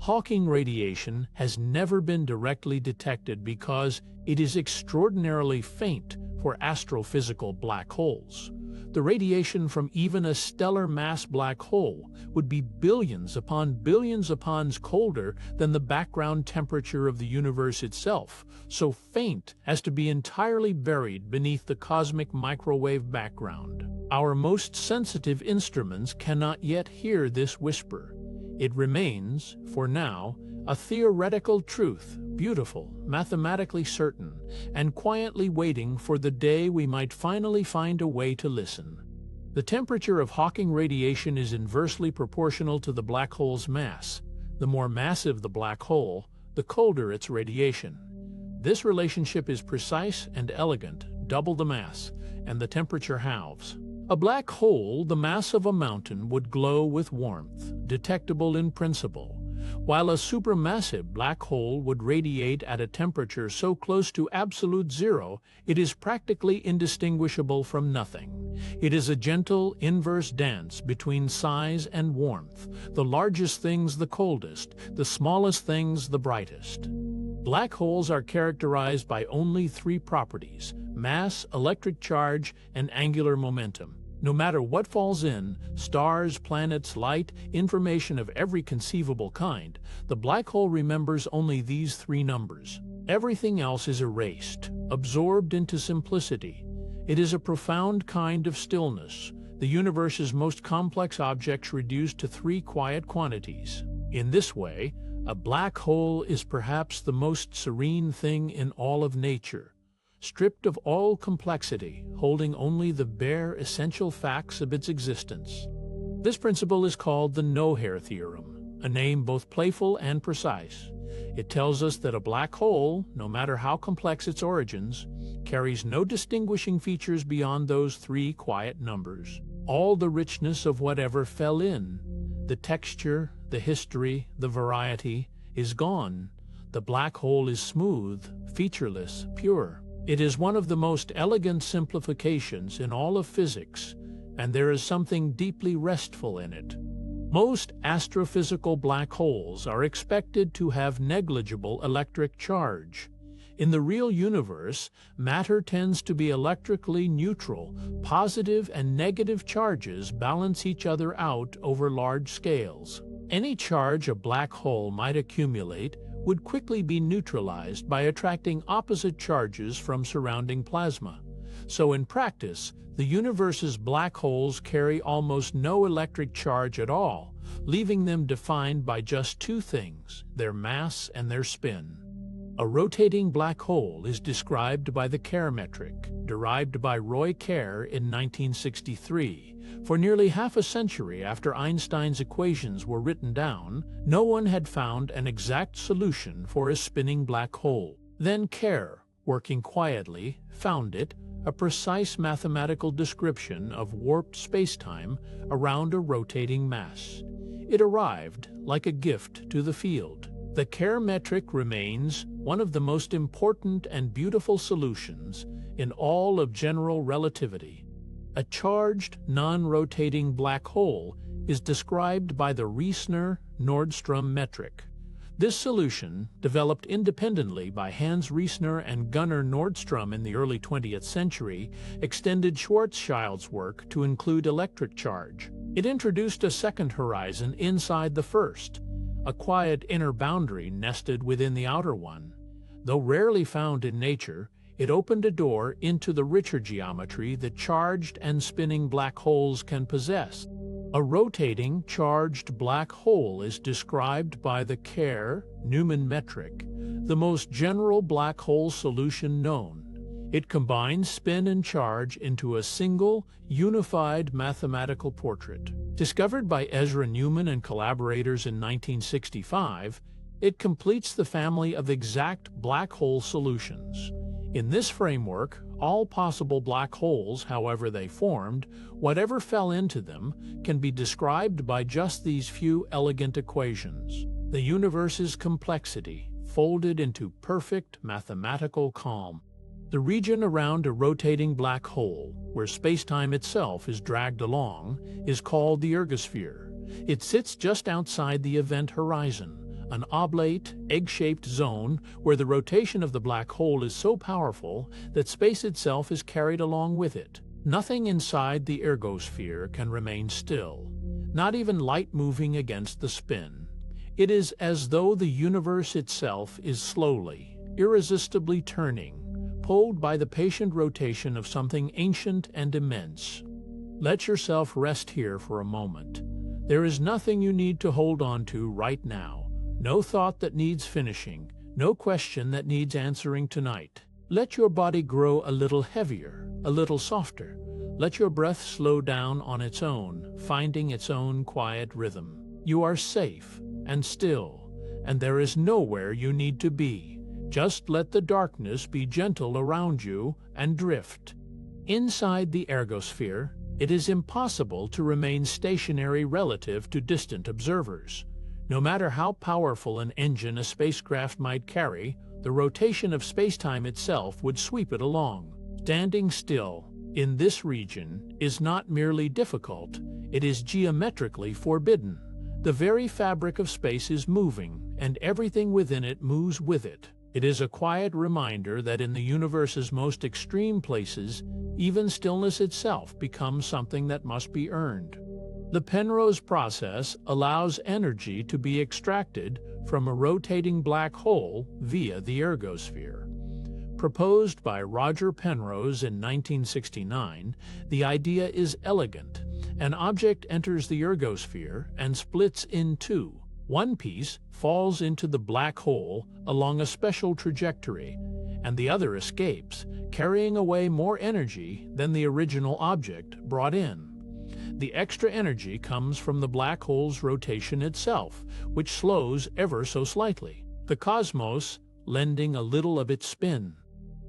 S1: Hawking radiation has never been directly detected because it is extraordinarily faint for astrophysical black holes. The radiation from even a stellar mass black hole would be billions upon colder than the background temperature of the universe itself, so faint as to be entirely buried beneath the cosmic microwave background. Our most sensitive instruments cannot yet hear this whisper. It remains, for now, a theoretical truth, beautiful, mathematically certain, and quietly waiting for the day we might finally find a way to listen. The temperature of Hawking radiation is inversely proportional to the black hole's mass. The more massive the black hole, the colder its radiation. This relationship is precise and elegant, double the mass, and the temperature halves. A black hole, the mass of a mountain, would glow with warmth, detectable in principle, while a supermassive black hole would radiate at a temperature so close to absolute zero it is practically indistinguishable from nothing. It is a gentle, inverse dance between size and warmth, the largest things the coldest, the smallest things the brightest. Black holes are characterized by only 3 properties: mass, electric charge, and angular momentum. No matter what falls in, stars, planets, light, information of every conceivable kind, the black hole remembers only these 3 numbers. Everything else is erased, absorbed into simplicity. It is a profound kind of stillness, the universe's most complex objects reduced to 3 quiet quantities. In this way, a black hole is perhaps the most serene thing in all of nature, stripped of all complexity, holding only the bare essential facts of its existence. This principle is called the no-hair theorem, a name both playful and precise. It tells us that a black hole, no matter how complex its origins, carries no distinguishing features beyond those 3 quiet numbers. All the richness of whatever fell in, the texture, the history, the variety, is gone. The black hole is smooth, featureless, pure. It is one of the most elegant simplifications in all of physics, and there is something deeply restful in it. Most astrophysical black holes are expected to have negligible electric charge. In the real universe, matter tends to be electrically neutral. Positive and negative charges balance each other out over large scales. Any charge a black hole might accumulate would quickly be neutralized by attracting opposite charges from surrounding plasma. So in practice, the universe's black holes carry almost no electric charge at all, leaving them defined by just 2 things, their mass and their spin. A rotating black hole is described by the Kerr metric, derived by Roy Kerr in 1963. For nearly half a century after Einstein's equations were written down, no one had found an exact solution for a spinning black hole. Then Kerr, working quietly, found it, a precise mathematical description of warped spacetime around a rotating mass. It arrived like a gift to the field. The Kerr metric remains one of the most important and beautiful solutions in all of general relativity. A charged, non-rotating black hole is described by the Reissner-Nordström metric. This solution, developed independently by Hans Reissner and Gunnar Nordström in the early 20th century, extended Schwarzschild's work to include electric charge. It introduced a second horizon inside the first, a quiet inner boundary nested within the outer one. Though rarely found in nature, it opened a door into the richer geometry that charged and spinning black holes can possess. A rotating, charged black hole is described by the Kerr-Newman metric, the most general black hole solution known. It combines spin and charge into a single, unified mathematical portrait. Discovered by Ezra Newman and collaborators in 1965, it completes the family of exact black hole solutions. In this framework, all possible black holes, however they formed, whatever fell into them, can be described by just these few elegant equations. The universe's complexity, folded into perfect mathematical calm. The region around a rotating black hole, where spacetime itself is dragged along, is called the ergosphere. It sits just outside the event horizon, an oblate, egg-shaped zone where the rotation of the black hole is so powerful that space itself is carried along with it. Nothing inside the ergosphere can remain still, not even light moving against the spin. It is as though the universe itself is slowly, irresistibly turning, pulled by the patient rotation of something ancient and immense. Let yourself rest here for a moment. There is nothing you need to hold on to right now. No thought that needs finishing, no question that needs answering tonight. Let your body grow a little heavier, a little softer. Let your breath slow down on its own, finding its own quiet rhythm. You are safe and still, and there is nowhere you need to be. Just let the darkness be gentle around you and drift. Inside the ergosphere, it is impossible to remain stationary relative to distant observers. No matter how powerful an engine a spacecraft might carry, the rotation of spacetime itself would sweep it along. Standing still in this region is not merely difficult, it is geometrically forbidden. The very fabric of space is moving, and everything within it moves with it. It is a quiet reminder that in the universe's most extreme places, even stillness itself becomes something that must be earned. The Penrose process allows energy to be extracted from a rotating black hole via the ergosphere. Proposed by Roger Penrose in 1969, the idea is elegant. An object enters the ergosphere and splits in two. One piece falls into the black hole along a special trajectory, and the other escapes, carrying away more energy than the original object brought in. The extra energy comes from the black hole's rotation itself, which slows ever so slightly, the cosmos lending a little of its spin.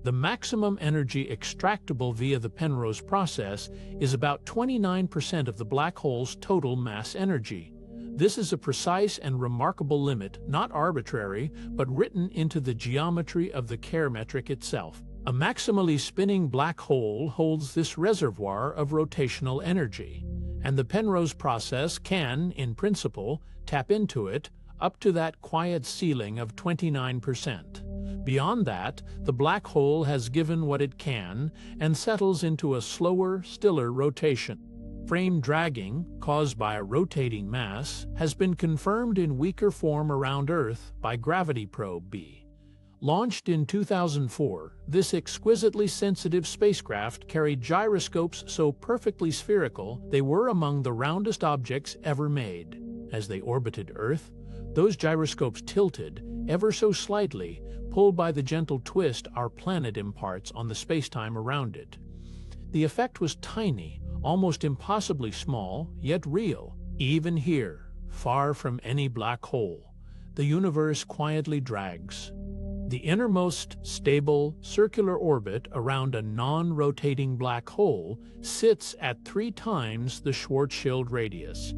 S1: The maximum energy extractable via the Penrose process is about 29% of the black hole's total mass energy. This is a precise and remarkable limit, not arbitrary, but written into the geometry of the Kerr metric itself. A maximally spinning black hole holds this reservoir of rotational energy, and the Penrose process can, in principle, tap into it up to that quiet ceiling of 29%. Beyond that, the black hole has given what it can and settles into a slower, stiller rotation. Frame dragging, caused by a rotating mass, has been confirmed in weaker form around Earth by Gravity Probe B. Launched in 2004, this exquisitely sensitive spacecraft carried gyroscopes so perfectly spherical they were among the roundest objects ever made. As they orbited Earth, those gyroscopes tilted, ever so slightly, pulled by the gentle twist our planet imparts on the spacetime around it. The effect was tiny, almost impossibly small, yet real. Even here, far from any black hole, the universe quietly drags. The innermost, stable, circular orbit around a non-rotating black hole sits at 3 times the Schwarzschild radius.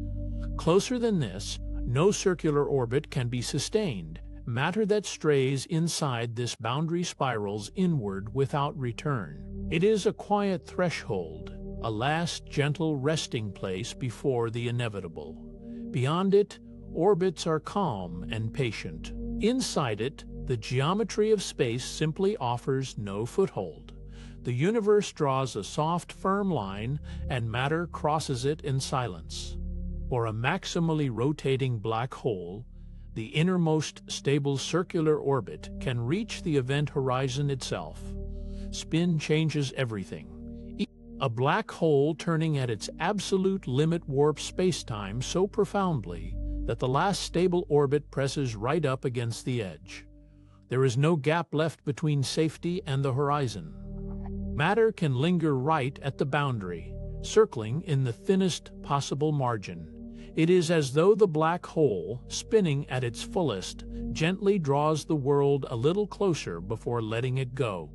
S1: Closer than this, no circular orbit can be sustained. Matter that strays inside this boundary spirals inward without return. It is a quiet threshold, a last gentle resting place before the inevitable. Beyond it, orbits are calm and patient. Inside it, the geometry of space simply offers no foothold. The universe draws a soft, firm line, and matter crosses it in silence. For a maximally rotating black hole, the innermost stable circular orbit can reach the event horizon itself. Spin changes everything. A black hole turning at its absolute limit warps spacetime so profoundly that the last stable orbit presses right up against the edge. There is no gap left between safety and the horizon. Matter can linger right at the boundary, circling in the thinnest possible margin. It is as though the black hole, spinning at its fullest, gently draws the world a little closer before letting it go.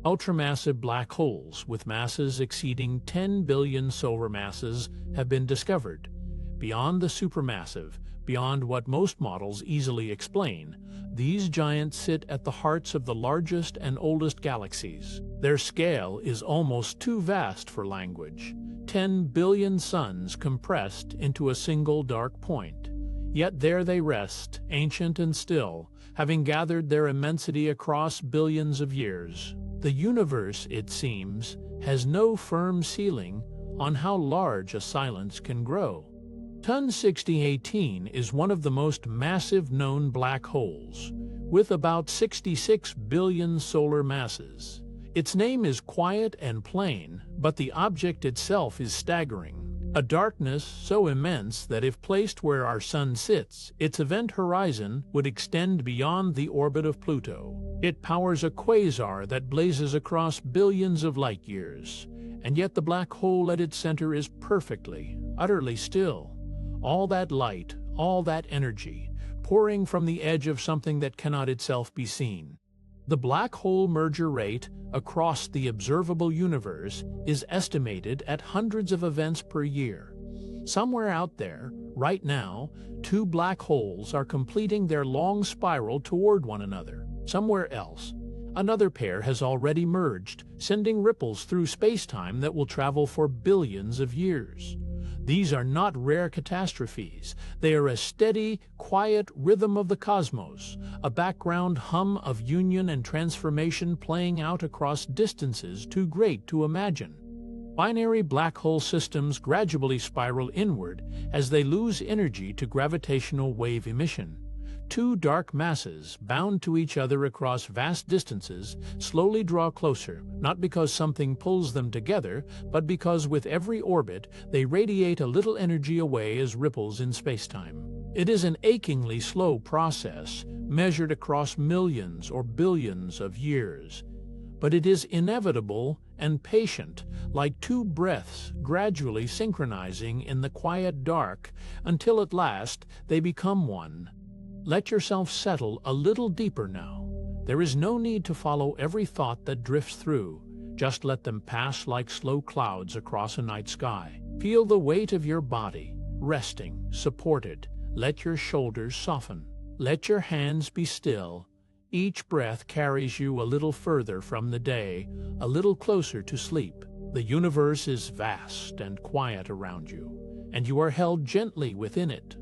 S1: Ultramassive black holes with masses exceeding 10 billion solar masses have been discovered. Beyond the supermassive, beyond what most models easily explain, these giants sit at the hearts of the largest and oldest galaxies. Their scale is almost too vast for language. 10 billion suns compressed into a single dark point. Yet there they rest, ancient and still, having gathered their immensity across billions of years. The universe, it seems, has no firm ceiling on how large a silence can grow. Ton 6018 is one of the most massive known black holes, with about 66 billion solar masses. Its name is quiet and plain, but the object itself is staggering. A darkness so immense that if placed where our Sun sits, its event horizon would extend beyond the orbit of Pluto. It powers a quasar that blazes across billions of light years, and yet the black hole at its center is perfectly, utterly still. All that light, all that energy, pouring from the edge of something that cannot itself be seen. The black hole merger rate across the observable universe is estimated at hundreds of events per year. Somewhere out there, right now, two black holes are completing their long spiral toward one another. Somewhere else, another pair has already merged, sending ripples through spacetime that will travel for billions of years. These are not rare catastrophes. They are a steady, quiet rhythm of the cosmos, a background hum of union and transformation playing out across distances too great to imagine. Binary black hole systems gradually spiral inward as they lose energy to gravitational wave emission. Two dark masses, bound to each other across vast distances, slowly draw closer, not because something pulls them together, but because with every orbit they radiate a little energy away as ripples in spacetime. It is an achingly slow process, measured across millions or billions of years. But it is inevitable and patient, like two breaths gradually synchronizing in the quiet dark, until at last they become one. Let yourself settle a little deeper now. There is no need to follow every thought that drifts through. Just let them pass like slow clouds across a night sky. Feel the weight of your body, resting, supported. Let your shoulders soften. Let your hands be still. Each breath carries you a little further from the day, a little closer to sleep. The universe is vast and quiet around you, and you are held gently within it.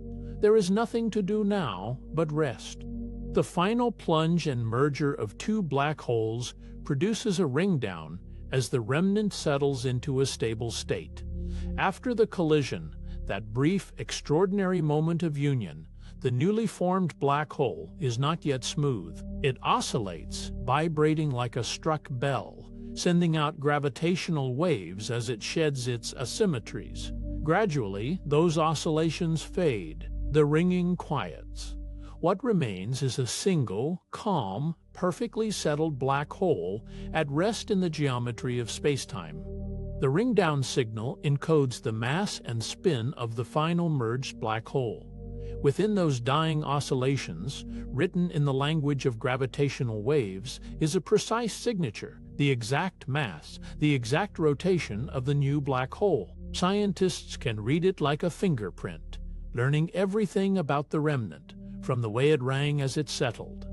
S1: There is nothing to do now but rest. The final plunge and merger of two black holes produces a ringdown as the remnant settles into a stable state. After the collision, that brief, extraordinary moment of union, the newly formed black hole is not yet smooth. It oscillates, vibrating like a struck bell, sending out gravitational waves as it sheds its asymmetries. Gradually, those oscillations fade. The ringing quiets. What remains is a single, calm, perfectly settled black hole at rest in the geometry of spacetime. The ringdown signal encodes the mass and spin of the final merged black hole. Within those dying oscillations, written in the language of gravitational waves, is a precise signature, the exact mass, the exact rotation of the new black hole. Scientists can read it like a fingerprint, learning everything about the remnant, from the way it rang as it settled.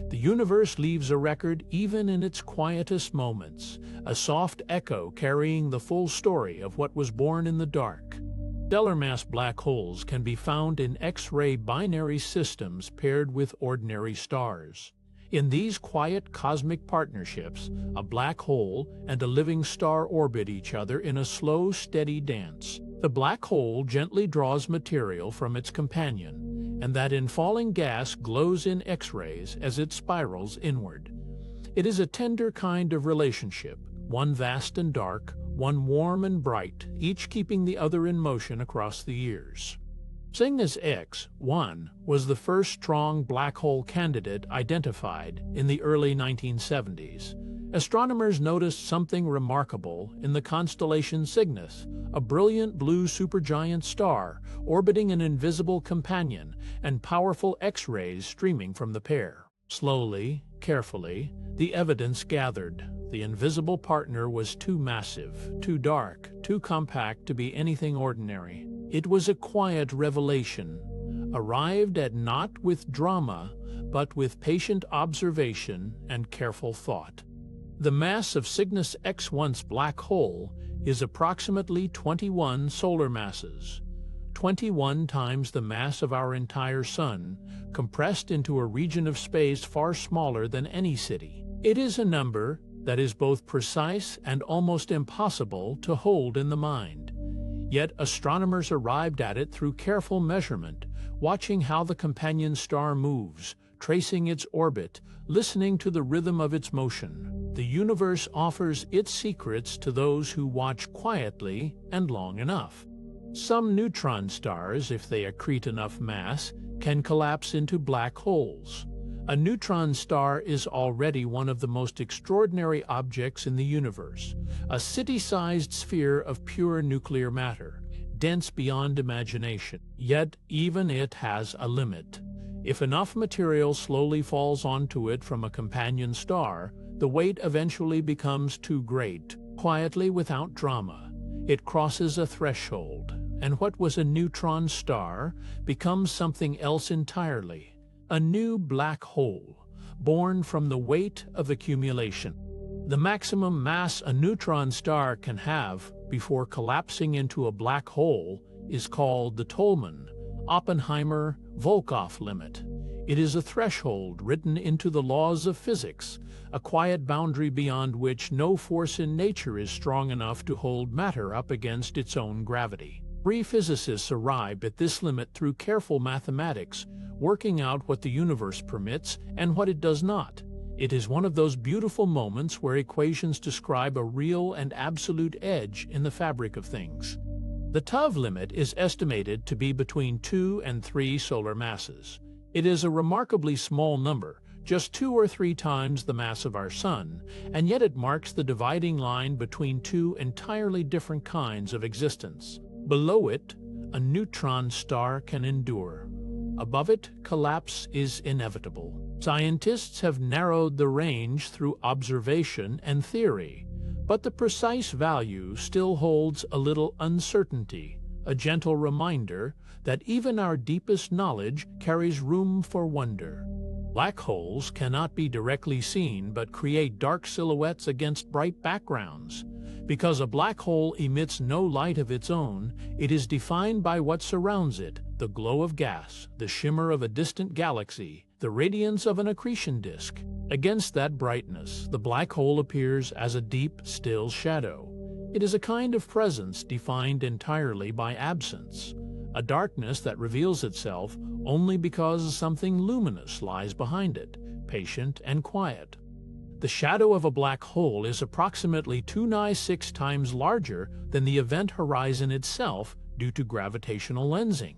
S1: The universe leaves a record even in its quietest moments, a soft echo carrying the full story of what was born in the dark. Stellar mass black holes can be found in X-ray binary systems paired with ordinary stars. In these quiet cosmic partnerships, a black hole and a living star orbit each other in a slow, steady dance. The black hole gently draws material from its companion, and that in falling gas glows in X-rays as it spirals inward. It is a tender kind of relationship, one vast and dark, one warm and bright, each keeping the other in motion across the years. Cygnus X-1 was the first strong black hole candidate identified in the early 1970s. Astronomers noticed something remarkable in the constellation Cygnus, a brilliant blue supergiant star orbiting an invisible companion and powerful X-rays streaming from the pair. Slowly, carefully, the evidence gathered. The invisible partner was too massive, too dark, too compact to be anything ordinary. It was a quiet revelation, arrived at not with drama, but with patient observation and careful thought. The mass of Cygnus X1's black hole is approximately 21 solar masses, 21 times the mass of our entire Sun, compressed into a region of space far smaller than any city. It is a number that is both precise and almost impossible to hold in the mind. Yet astronomers arrived at it through careful measurement, watching how the companion star moves, tracing its orbit, listening to the rhythm of its motion. The universe offers its secrets to those who watch quietly and long enough. Some neutron stars, if they accrete enough mass, can collapse into black holes. A neutron star is already one of the most extraordinary objects in the universe, a city-sized sphere of pure nuclear matter, dense beyond imagination. Yet even it has a limit. If enough material slowly falls onto it from a companion star, the weight eventually becomes too great. Quietly, without drama, it crosses a threshold, and what was a neutron star becomes something else entirely. A new black hole, born from the weight of accumulation. The maximum mass a neutron star can have before collapsing into a black hole is called the Tolman-Oppenheimer-Volkoff limit. It is a threshold written into the laws of physics, a quiet boundary beyond which no force in nature is strong enough to hold matter up against its own gravity. Three physicists arrived at this limit through careful mathematics, working out what the universe permits and what it does not. It is one of those beautiful moments where equations describe a real and absolute edge in the fabric of things. The TOV limit is estimated to be between 2 and 3 solar masses. It is a remarkably small number, just 2 or 3 times the mass of our Sun, and yet it marks the dividing line between two entirely different kinds of existence. Below it, a neutron star can endure. Above it, collapse is inevitable. Scientists have narrowed the range through observation and theory, but the precise value still holds a little uncertainty, a gentle reminder that even our deepest knowledge carries room for wonder. Black holes cannot be directly seen but create dark silhouettes against bright backgrounds. Because a black hole emits no light of its own, it is defined by what surrounds it, the glow of gas, the shimmer of a distant galaxy, the radiance of an accretion disk. Against that brightness, the black hole appears as a deep, still shadow. It is a kind of presence defined entirely by absence, a darkness that reveals itself only because something luminous lies behind it, patient and quiet. The shadow of a black hole is approximately 296 times larger than the event horizon itself due to gravitational lensing.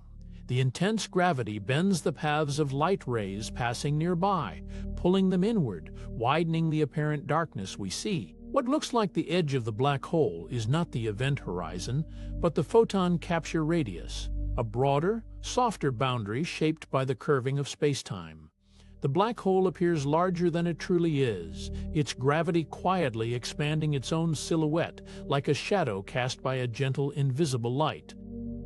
S1: The intense gravity bends the paths of light rays passing nearby, pulling them inward, widening the apparent darkness we see. What looks like the edge of the black hole is not the event horizon, but the photon capture radius, a broader, softer boundary shaped by the curving of spacetime. The black hole appears larger than it truly is, its gravity quietly expanding its own silhouette like a shadow cast by a gentle, invisible light.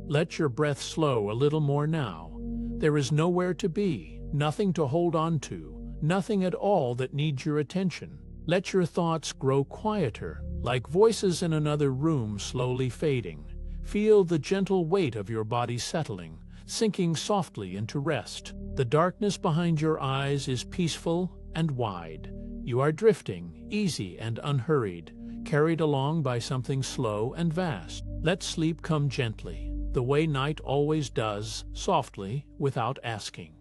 S1: Let your breath slow a little more now. There is nowhere to be, nothing to hold on to, nothing at all that needs your attention. Let your thoughts grow quieter, like voices in another room slowly fading. Feel the gentle weight of your body settling, sinking softly into rest. The darkness behind your eyes is peaceful and wide. You are drifting, easy and unhurried, carried along by something slow and vast. Let sleep come gently, the way night always does, softly, without asking.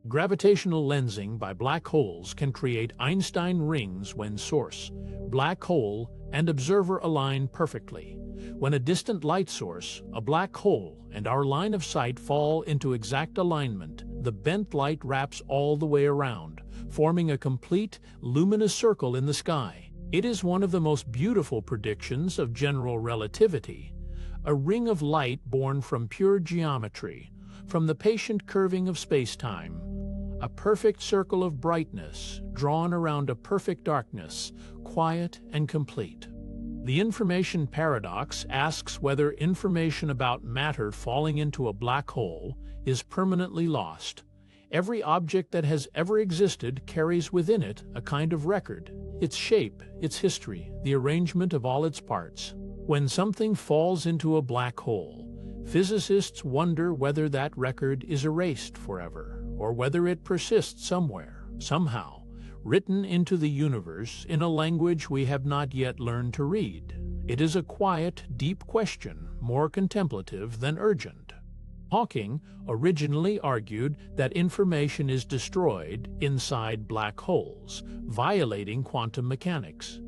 S1: Gravitational lensing by black holes can create Einstein rings when source, black hole, and observer align perfectly. When a distant light source, a black hole, and our line of sight fall into exact alignment, the bent light wraps all the way around, forming a complete, luminous circle in the sky. It is one of the most beautiful predictions of general relativity, a ring of light born from pure geometry, from the patient curving of space-time, a perfect circle of brightness drawn around a perfect darkness, quiet and complete. The information paradox asks whether information about matter falling into a black hole is permanently lost. Every object that has ever existed carries within it a kind of record, its shape, its history, the arrangement of all its parts. When something falls into a black hole, physicists wonder whether that record is erased forever, or whether it persists somewhere, somehow, written into the universe in a language we have not yet learned to read. It is a quiet, deep question, more contemplative than urgent. Hawking originally argued that information is destroyed inside black holes, violating quantum mechanics.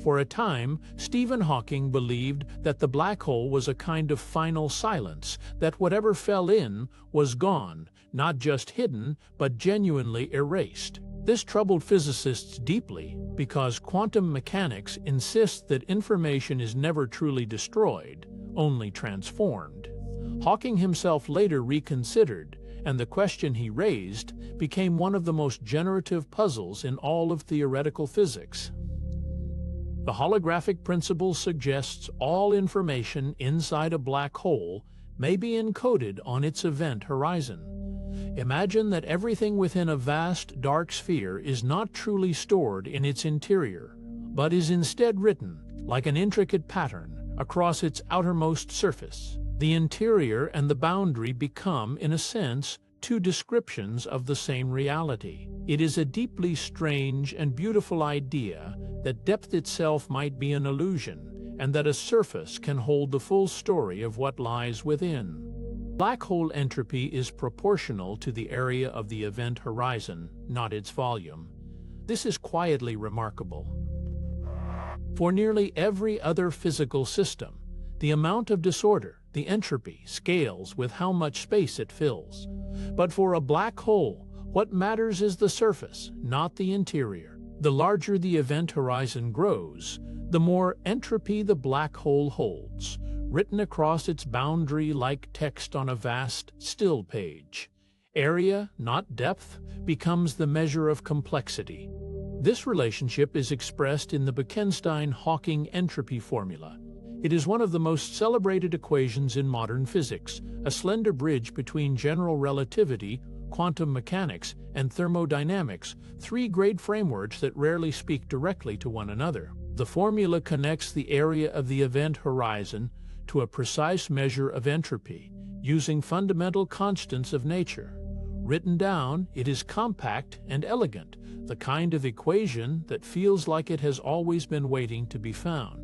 S1: For a time, Stephen Hawking believed that the black hole was a kind of final silence, that whatever fell in was gone, not just hidden, but genuinely erased. This troubled physicists deeply because quantum mechanics insists that information is never truly destroyed, only transformed. Hawking himself later reconsidered, and the question he raised became one of the most generative puzzles in all of theoretical physics. The holographic principle suggests all information inside a black hole may be encoded on its event horizon. Imagine that everything within a vast, dark sphere is not truly stored in its interior, but is instead written, like an intricate pattern, across its outermost surface. The interior and the boundary become, in a sense, two descriptions of the same reality. It is a deeply strange and beautiful idea that depth itself might be an illusion, and that a surface can hold the full story of what lies within. Black hole entropy is proportional to the area of the event horizon, not its volume. This is quietly remarkable. For nearly every other physical system, the amount of disorder, the entropy, scales with how much space it fills. But for a black hole, what matters is the surface, not the interior. The larger the event horizon grows, the more entropy the black hole holds, written across its boundary like text on a vast, still page. Area, not depth, becomes the measure of complexity. This relationship is expressed in the Bekenstein-Hawking entropy formula. It is one of the most celebrated equations in modern physics, a slender bridge between general relativity, quantum mechanics, and thermodynamics, three great frameworks that rarely speak directly to one another. The formula connects the area of the event horizon to a precise measure of entropy, using fundamental constants of nature. Written down, it is compact and elegant, the kind of equation that feels like it has always been waiting to be found.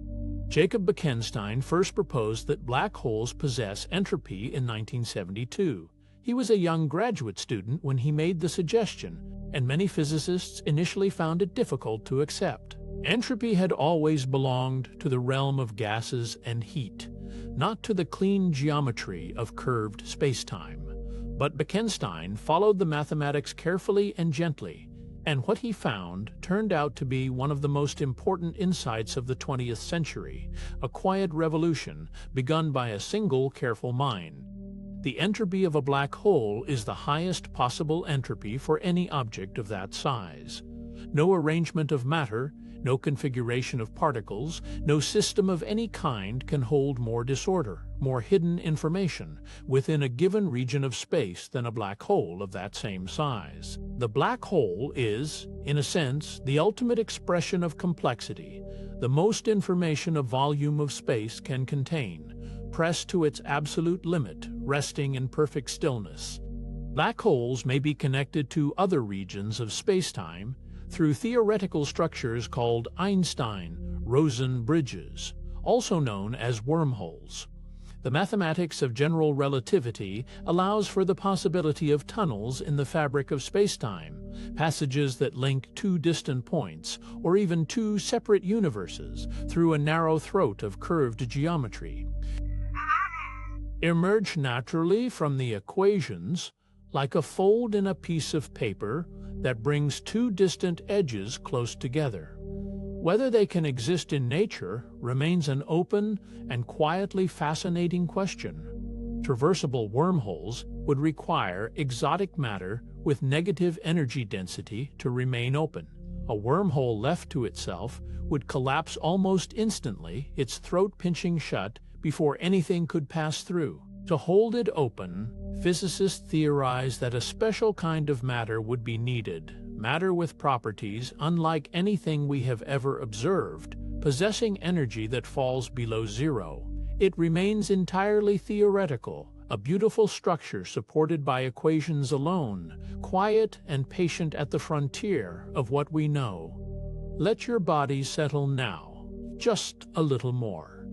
S1: Jacob Bekenstein first proposed that black holes possess entropy in 1972. He was a young graduate student when he made the suggestion, and many physicists initially found it difficult to accept. Entropy had always belonged to the realm of gases and heat, not to the clean geometry of curved spacetime. But Bekenstein followed the mathematics carefully and gently, and what he found turned out to be one of the most important insights of the 20th century, a quiet revolution begun by a single careful mind. The entropy of a black hole is the highest possible entropy for any object of that size. No arrangement of matter, no configuration of particles, no system of any kind can hold more disorder, more hidden information, within a given region of space than a black hole of that same size. The black hole is, in a sense, the ultimate expression of complexity, the most information a volume of space can contain, pressed to its absolute limit, resting in perfect stillness. Black holes may be connected to other regions of spacetime through theoretical structures called Einstein-Rosen bridges, also known as wormholes. The mathematics of general relativity allows for the possibility of tunnels in the fabric of spacetime, passages that link two distant points, or even two separate universes, through a narrow throat of curved geometry. Emerge naturally from the equations, like a fold in a piece of paper that brings two distant edges close together. Whether they can exist in nature remains an open and quietly fascinating question. Traversable wormholes would require exotic matter with negative energy density to remain open. A wormhole left to itself would collapse almost instantly, its throat pinching shut before anything could pass through. To hold it open, physicists theorize that a special kind of matter would be needed, matter with properties unlike anything we have ever observed, possessing energy that falls below zero. It remains entirely theoretical, a beautiful structure supported by equations alone, quiet and patient at the frontier of what we know. Let your body settle now, just a little more.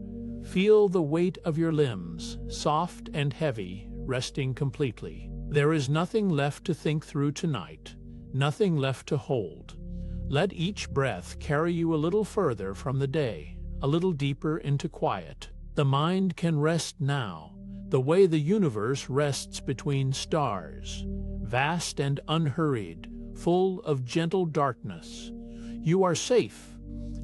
S1: Feel the weight of your limbs, soft and heavy, resting completely. There is nothing left to think through tonight, nothing left to hold. Let each breath carry you a little further from the day, a little deeper into quiet. The mind can rest now, the way the universe rests between stars, vast and unhurried, full of gentle darkness. You are safe,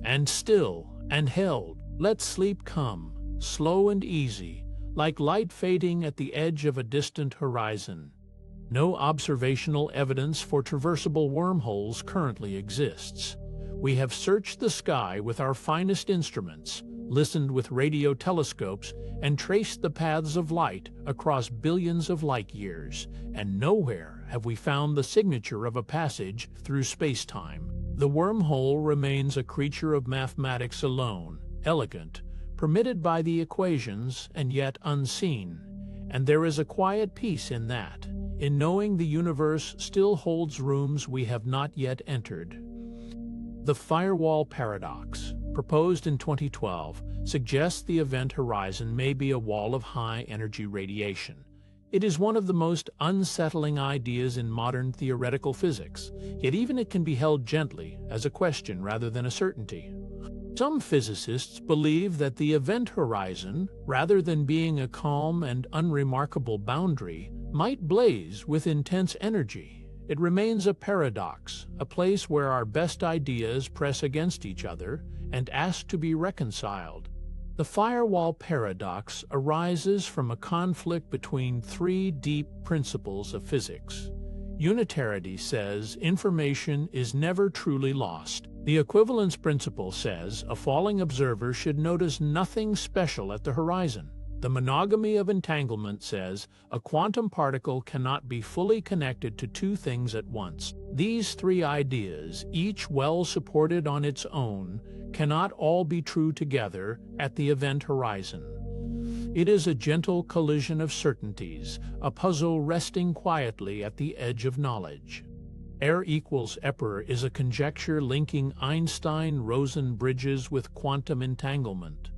S1: and still, and held. Let sleep come, slow and easy, like light fading at the edge of a distant horizon. No observational evidence for traversable wormholes currently exists. We have searched the sky with our finest instruments, listened with radio telescopes, and traced the paths of light across billions of light years, and nowhere have we found the signature of a passage through space-time. The wormhole remains a creature of mathematics alone, elegant, permitted by the equations, and yet unseen. And there is a quiet peace in that, in knowing the universe still holds rooms we have not yet entered. The firewall paradox, proposed in 2012, suggests the event horizon may be a wall of high-energy radiation. It is one of the most unsettling ideas in modern theoretical physics, yet even it can be held gently, as a question rather than a certainty. Some physicists believe that the event horizon, rather than being a calm and unremarkable boundary, might blaze with intense energy. It remains a paradox, a place where our best ideas press against each other and ask to be reconciled. The firewall paradox arises from a conflict between three deep principles of physics. Unitarity says information is never truly lost. The equivalence principle says a falling observer should notice nothing special at the horizon. The monogamy of entanglement says a quantum particle cannot be fully connected to two things at once. These three ideas, each well supported on its own, cannot all be true together at the event horizon. It is a gentle collision of certainties, a puzzle resting quietly at the edge of knowledge. R equals EPR is a conjecture linking Einstein-Rosen bridges with quantum entanglement.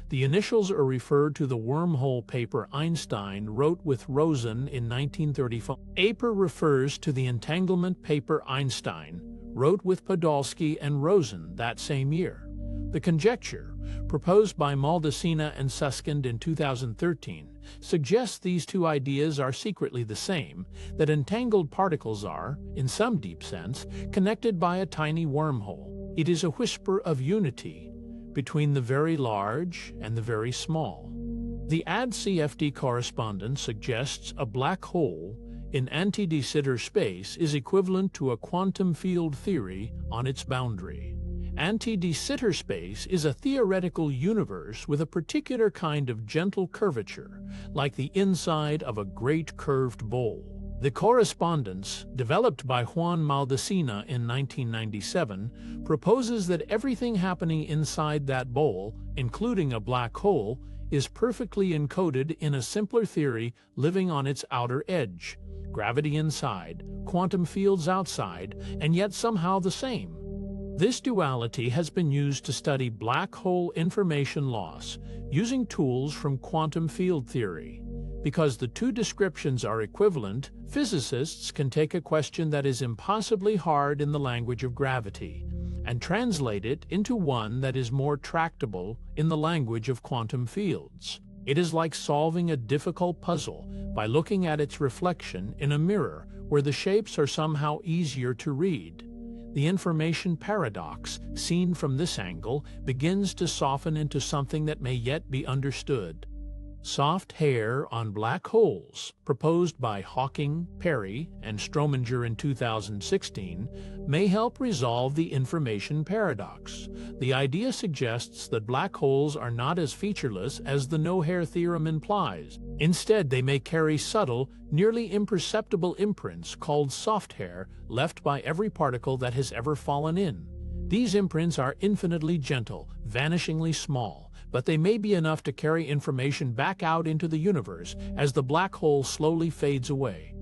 S1: The initials are referred to the wormhole paper Einstein wrote with Rosen in 1935. EPR refers to the entanglement paper Einstein wrote with Podolsky and Rosen that same year. The conjecture, proposed by Maldacena and Susskind in 2013, suggests these two ideas are secretly the same, that entangled particles are, in some deep sense, connected by a tiny wormhole. It is a whisper of unity between the very large and the very small. The AD-CFD correspondence suggests a black hole in anti-de Sitter space is equivalent to a quantum field theory on its boundary. Anti-de Sitter space is a theoretical universe with a particular kind of gentle curvature, like the inside of a great curved bowl. The correspondence, developed by Juan Maldacena in 1997, proposes that everything happening inside that bowl, including a black hole, is perfectly encoded in a simpler theory living on its outer edge. gravity inside, quantum fields outside, and yet somehow the same. This duality has been used to study black hole information loss using tools from quantum field theory. Because the two descriptions are equivalent, physicists can take a question that is impossibly hard in the language of gravity and translate it into one that is more tractable in the language of quantum fields. It is like solving a difficult puzzle by looking at its reflection in a mirror where the shapes are somehow easier to read. The information paradox, seen from this angle, begins to soften into something that may yet be understood. Soft hair on black holes, proposed by Hawking, Perry, and Strominger in 2016, may help resolve the information paradox. The idea suggests that black holes are not as featureless as the no-hair theorem implies. Instead, they may carry subtle, nearly imperceptible imprints called soft hair left by every particle that has ever fallen in. These imprints are infinitely gentle, vanishingly small, but they may be enough to carry information back out into the universe as the black hole slowly fades away.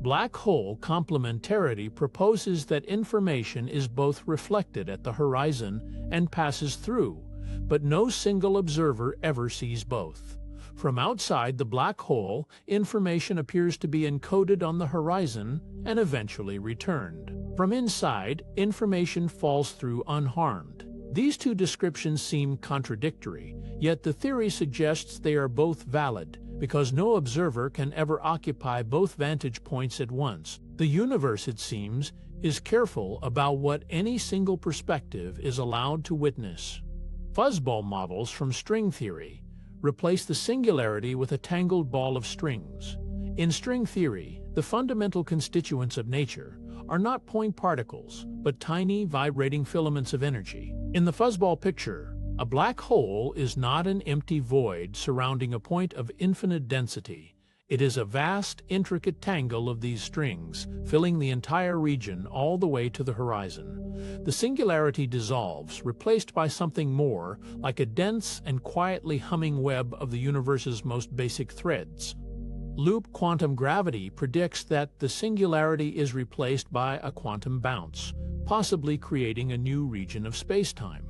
S1: Black hole complementarity proposes that information is both reflected at the horizon and passes through, but no single observer ever sees both. From outside the black hole, information appears to be encoded on the horizon and eventually returned. From inside, information falls through unharmed. These two descriptions seem contradictory, yet the theory suggests they are both valid, because no observer can ever occupy both vantage points at once. The universe, it seems, is careful about what any single perspective is allowed to witness. Fuzzball models from string theory replace the singularity with a tangled ball of strings. In string theory, the fundamental constituents of nature are not point particles, but tiny vibrating filaments of energy. In the fuzzball picture, a black hole is not an empty void surrounding a point of infinite density. It is a vast, intricate tangle of these strings, filling the entire region all the way to the horizon. The singularity dissolves, replaced by something more, like a dense and quietly humming web of the universe's most basic threads. Loop quantum gravity predicts that the singularity is replaced by a quantum bounce, possibly creating a new region of spacetime.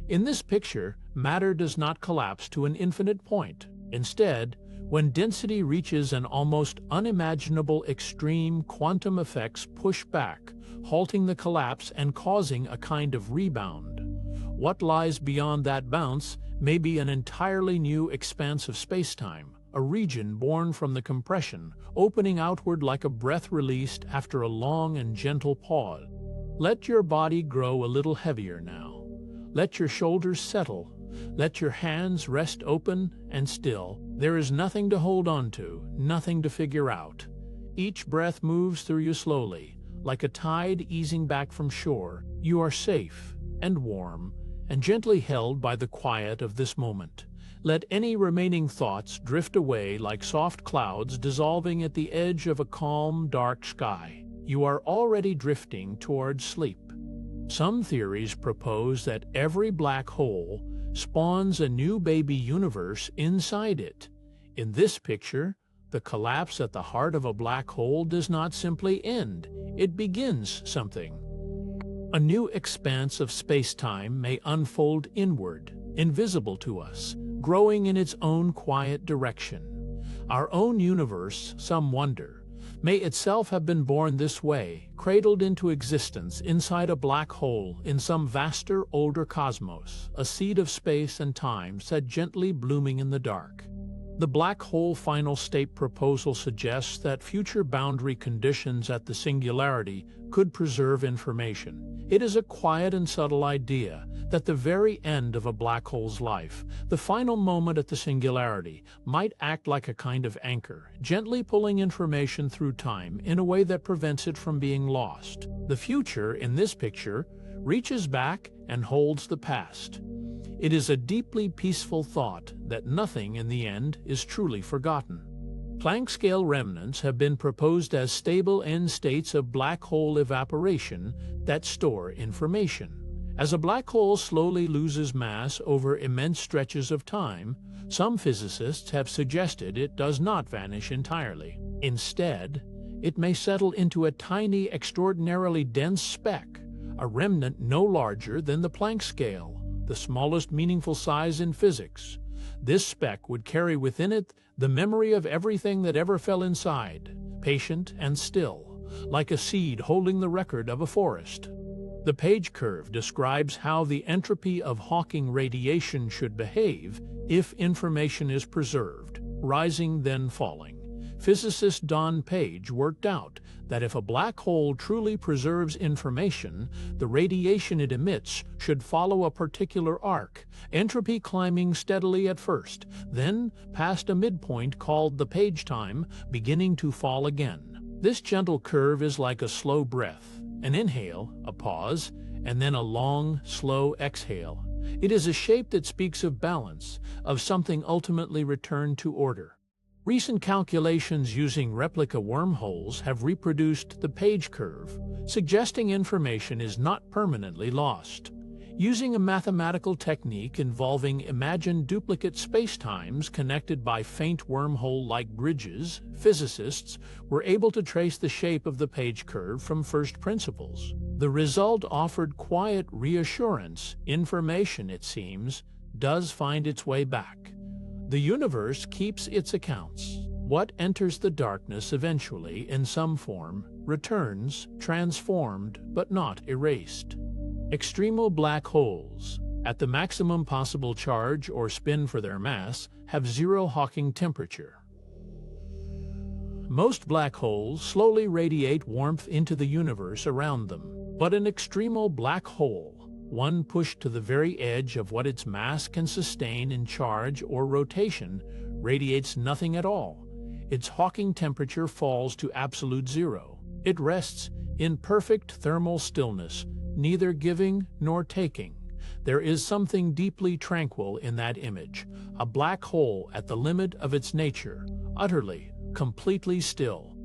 S1: In this picture, matter does not collapse to an infinite point. Instead, when density reaches an almost unimaginable extreme, quantum effects push back, halting the collapse and causing a kind of rebound. What lies beyond that bounce may be an entirely new expanse of spacetime, a region born from the compression, opening outward like a breath released after a long and gentle pause. Let your body grow a little heavier now. Let your shoulders settle. Let your hands rest open and still. There is nothing to hold on to, nothing to figure out. Each breath moves through you slowly, like a tide easing back from shore. You are safe and warm and gently held by the quiet of this moment. Let any remaining thoughts drift away like soft clouds dissolving at the edge of a calm, dark sky. You are already drifting towards sleep. Some theories propose that every black hole spawns a new baby universe inside it. In this picture, the collapse at the heart of a black hole does not simply end, it begins something. A new expanse of space-time may unfold inward, invisible to us, growing in its own quiet direction. Our own universe, some wonder, may itself have been born this way, cradled into existence inside a black hole in some vaster, older cosmos, a seed of space and time set gently blooming in the dark. The black hole final state proposal suggests that future boundary conditions at the singularity could preserve information. It is a quiet and subtle idea that the very end of a black hole's life, the final moment at the singularity, might act like a kind of anchor, gently pulling information through time in a way that prevents it from being lost. The future, in this picture, reaches back and holds the past. It is a deeply peaceful thought that nothing in the end is truly forgotten. Planck scale remnants have been proposed as stable end states of black hole evaporation that store information. As a black hole slowly loses mass over immense stretches of time, some physicists have suggested it does not vanish entirely. Instead, it may settle into a tiny, extraordinarily dense speck, a remnant no larger than the Planck scale, the smallest meaningful size in physics. This speck would carry within it the memory of everything that ever fell inside, patient and still, like a seed holding the record of a forest. The Page curve describes how the entropy of Hawking radiation should behave if information is preserved, rising then falling. Physicist Don Page worked out that if a black hole truly preserves information, the radiation it emits should follow a particular arc, entropy climbing steadily at first, then past a midpoint called the Page time, beginning to fall again. This gentle curve is like a slow breath, an inhale, a pause, and then a long, slow exhale. It is a shape that speaks of balance, of something ultimately returned to order. Recent calculations using replica wormholes have reproduced the Page curve, suggesting information is not permanently lost. Using a mathematical technique involving imagined duplicate spacetimes connected by faint wormhole-like bridges, physicists were able to trace the shape of the Page curve from first principles. The result offered quiet reassurance. Information, it seems, does find its way back. The universe keeps its accounts. What enters the darkness eventually, in some form, returns, transformed, but not erased. Extremal black holes, at the maximum possible charge or spin for their mass, have zero Hawking temperature. Most black holes slowly radiate warmth into the universe around them, but an extremal black hole, one pushed to the very edge of what its mass can sustain in charge or rotation, radiates nothing at all. Its Hawking temperature falls to absolute zero. It rests in perfect thermal stillness, neither giving nor taking. There is something deeply tranquil in that image, a black hole at the limit of its nature, utterly, completely still.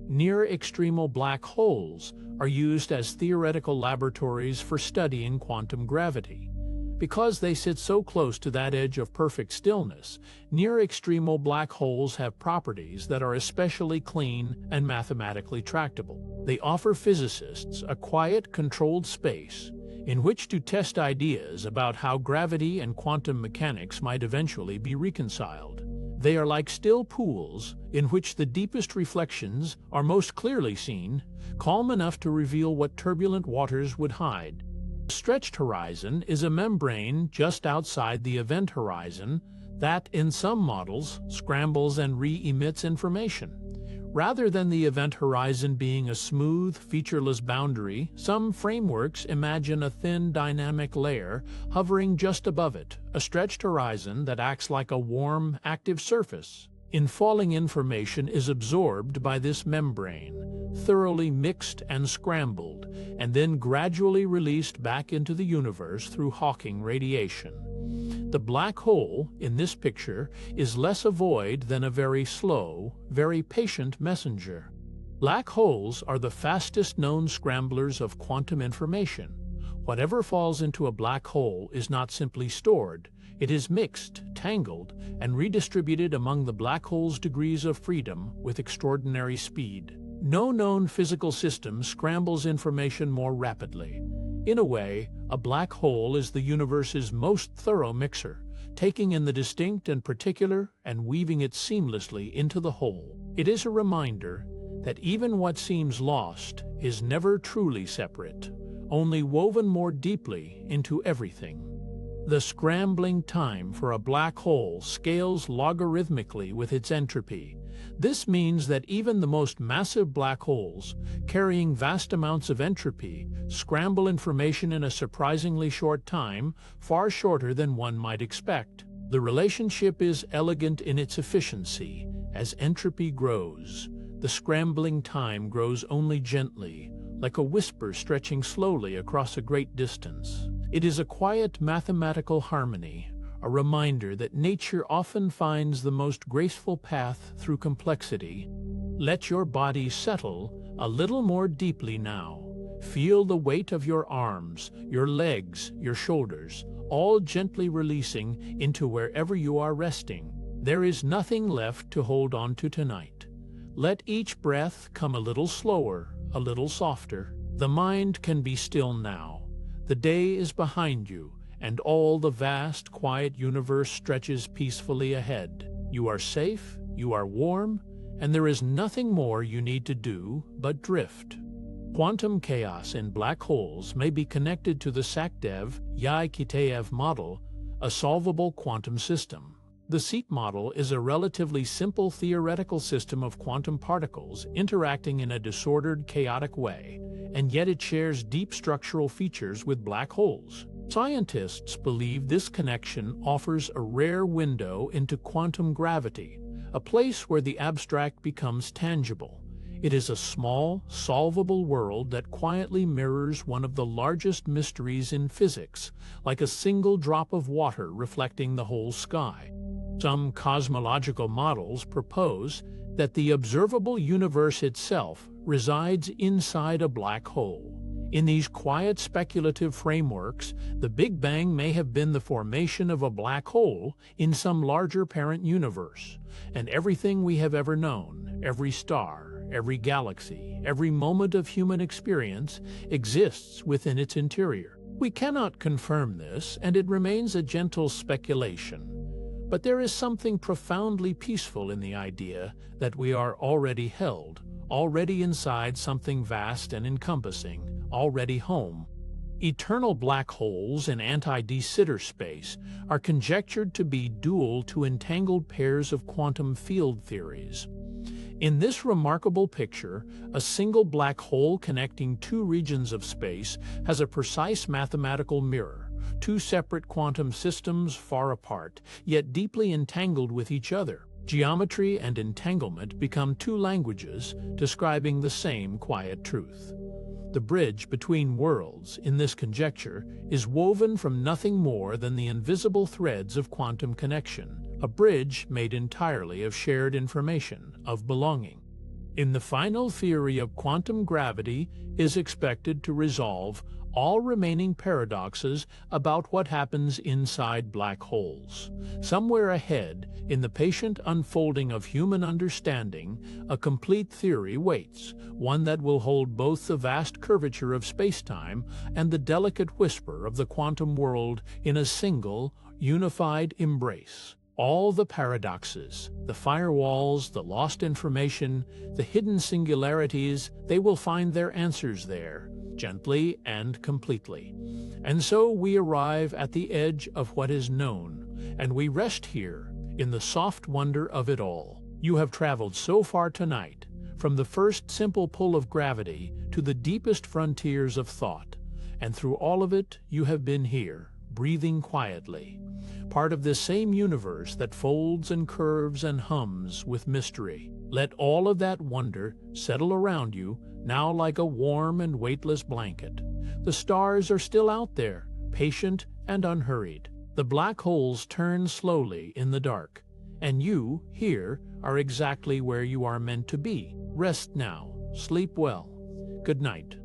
S1: Near-extremal black holes are used as theoretical laboratories for studying quantum gravity. Because they sit so close to that edge of perfect stillness, near-extremal black holes have properties that are especially clean and mathematically tractable. They offer physicists a quiet, controlled space in which to test ideas about how gravity and quantum mechanics might eventually be reconciled. They are like still pools in which the deepest reflections are most clearly seen, calm enough to reveal what turbulent waters would hide. The stretched horizon is a membrane just outside the event horizon that, in some models, scrambles and re-emits information. Rather than the event horizon being a smooth, featureless boundary, some frameworks imagine a thin, dynamic layer hovering just above it, a stretched horizon that acts like a warm, active surface. Infalling information is absorbed by this membrane, thoroughly mixed and scrambled, and then gradually released back into the universe through Hawking radiation. The black hole, in this picture, is less a void than a very slow, very patient messenger. Black holes are the fastest known scramblers of quantum information. Whatever falls into a black hole is not simply stored. It is mixed, tangled, and redistributed among the black hole's degrees of freedom with extraordinary speed. No known physical system scrambles information more rapidly. In a way, a black hole is the universe's most thorough mixer, taking in the distinct and particular and weaving it seamlessly into the whole. It is a reminder that even what seems lost is never truly separate, only woven more deeply into everything. The scrambling time for a black hole scales logarithmically with its entropy. This means that even the most massive black holes, carrying vast amounts of entropy, scramble information in a surprisingly short time, far shorter than one might expect. The relationship is elegant in its efficiency. As entropy grows, the scrambling time grows only gently, like a whisper stretching slowly across a great distance. It is a quiet mathematical harmony, a reminder that nature often finds the most graceful path through complexity. Let your body settle a little more deeply now. Feel the weight of your arms, your legs, your shoulders, all gently releasing into wherever you are resting. There is nothing left to hold on to tonight. Let each breath come a little slower, a little softer. The mind can be still now. The day is behind you, and all the vast, quiet universe stretches peacefully ahead. You are safe, you are warm, and there is nothing more you need to do but drift. Quantum chaos in black holes may be connected to the Sakdev-Yai-Kitaev model, a solvable quantum system. The SEAT model is a relatively simple theoretical system of quantum particles interacting in a disordered, chaotic way, and yet it shares deep structural features with black holes. Scientists believe this connection offers a rare window into quantum gravity, a place where the abstract becomes tangible. It is a small, solvable world that quietly mirrors one of the largest mysteries in physics, like a single drop of water reflecting the whole sky. Some cosmological models propose that the observable universe itself resides inside a black hole. In these quiet speculative frameworks, the Big Bang may have been the formation of a black hole in some larger parent universe, and everything we have ever known, every star, every galaxy, every moment of human experience exists within its interior. We cannot confirm this, and it remains a gentle speculation. But there is something profoundly peaceful in the idea that we are already held, already inside something vast and encompassing, already home. Eternal black holes in anti-de Sitter space are conjectured to be dual to entangled pairs of quantum field theories. In this remarkable picture, a single black hole connecting two regions of space has a precise mathematical mirror, two separate quantum systems far apart, yet deeply entangled with each other. Geometry and entanglement become two languages describing the same quiet truth. The bridge between worlds, in this conjecture, is woven from nothing more than the invisible threads of quantum connection, a bridge made entirely of shared information, of belonging. In the final theory of quantum gravity is expected to resolve all remaining paradoxes about what happens inside black holes. Somewhere ahead, in the patient unfolding of human understanding, a complete theory waits, one that will hold both the vast curvature of spacetime and the delicate whisper of the quantum world in a single, unified embrace. All the paradoxes, the firewalls, the lost information, the hidden singularities, they will find their answers there, gently and completely. And so we arrive at the edge of what is known, and we rest here in the soft wonder of it all. You have traveled so far tonight, from the first simple pull of gravity to the deepest frontiers of thought, and through all of it you have been here, breathing quietly, part of this same universe that folds and curves and hums with mystery. Let all of that wonder settle around you, now like a warm and weightless blanket. The stars are still out there, patient and unhurried. The black holes turn slowly in the dark, and you, here, are exactly where you are meant to be. Rest now, sleep well. Good night.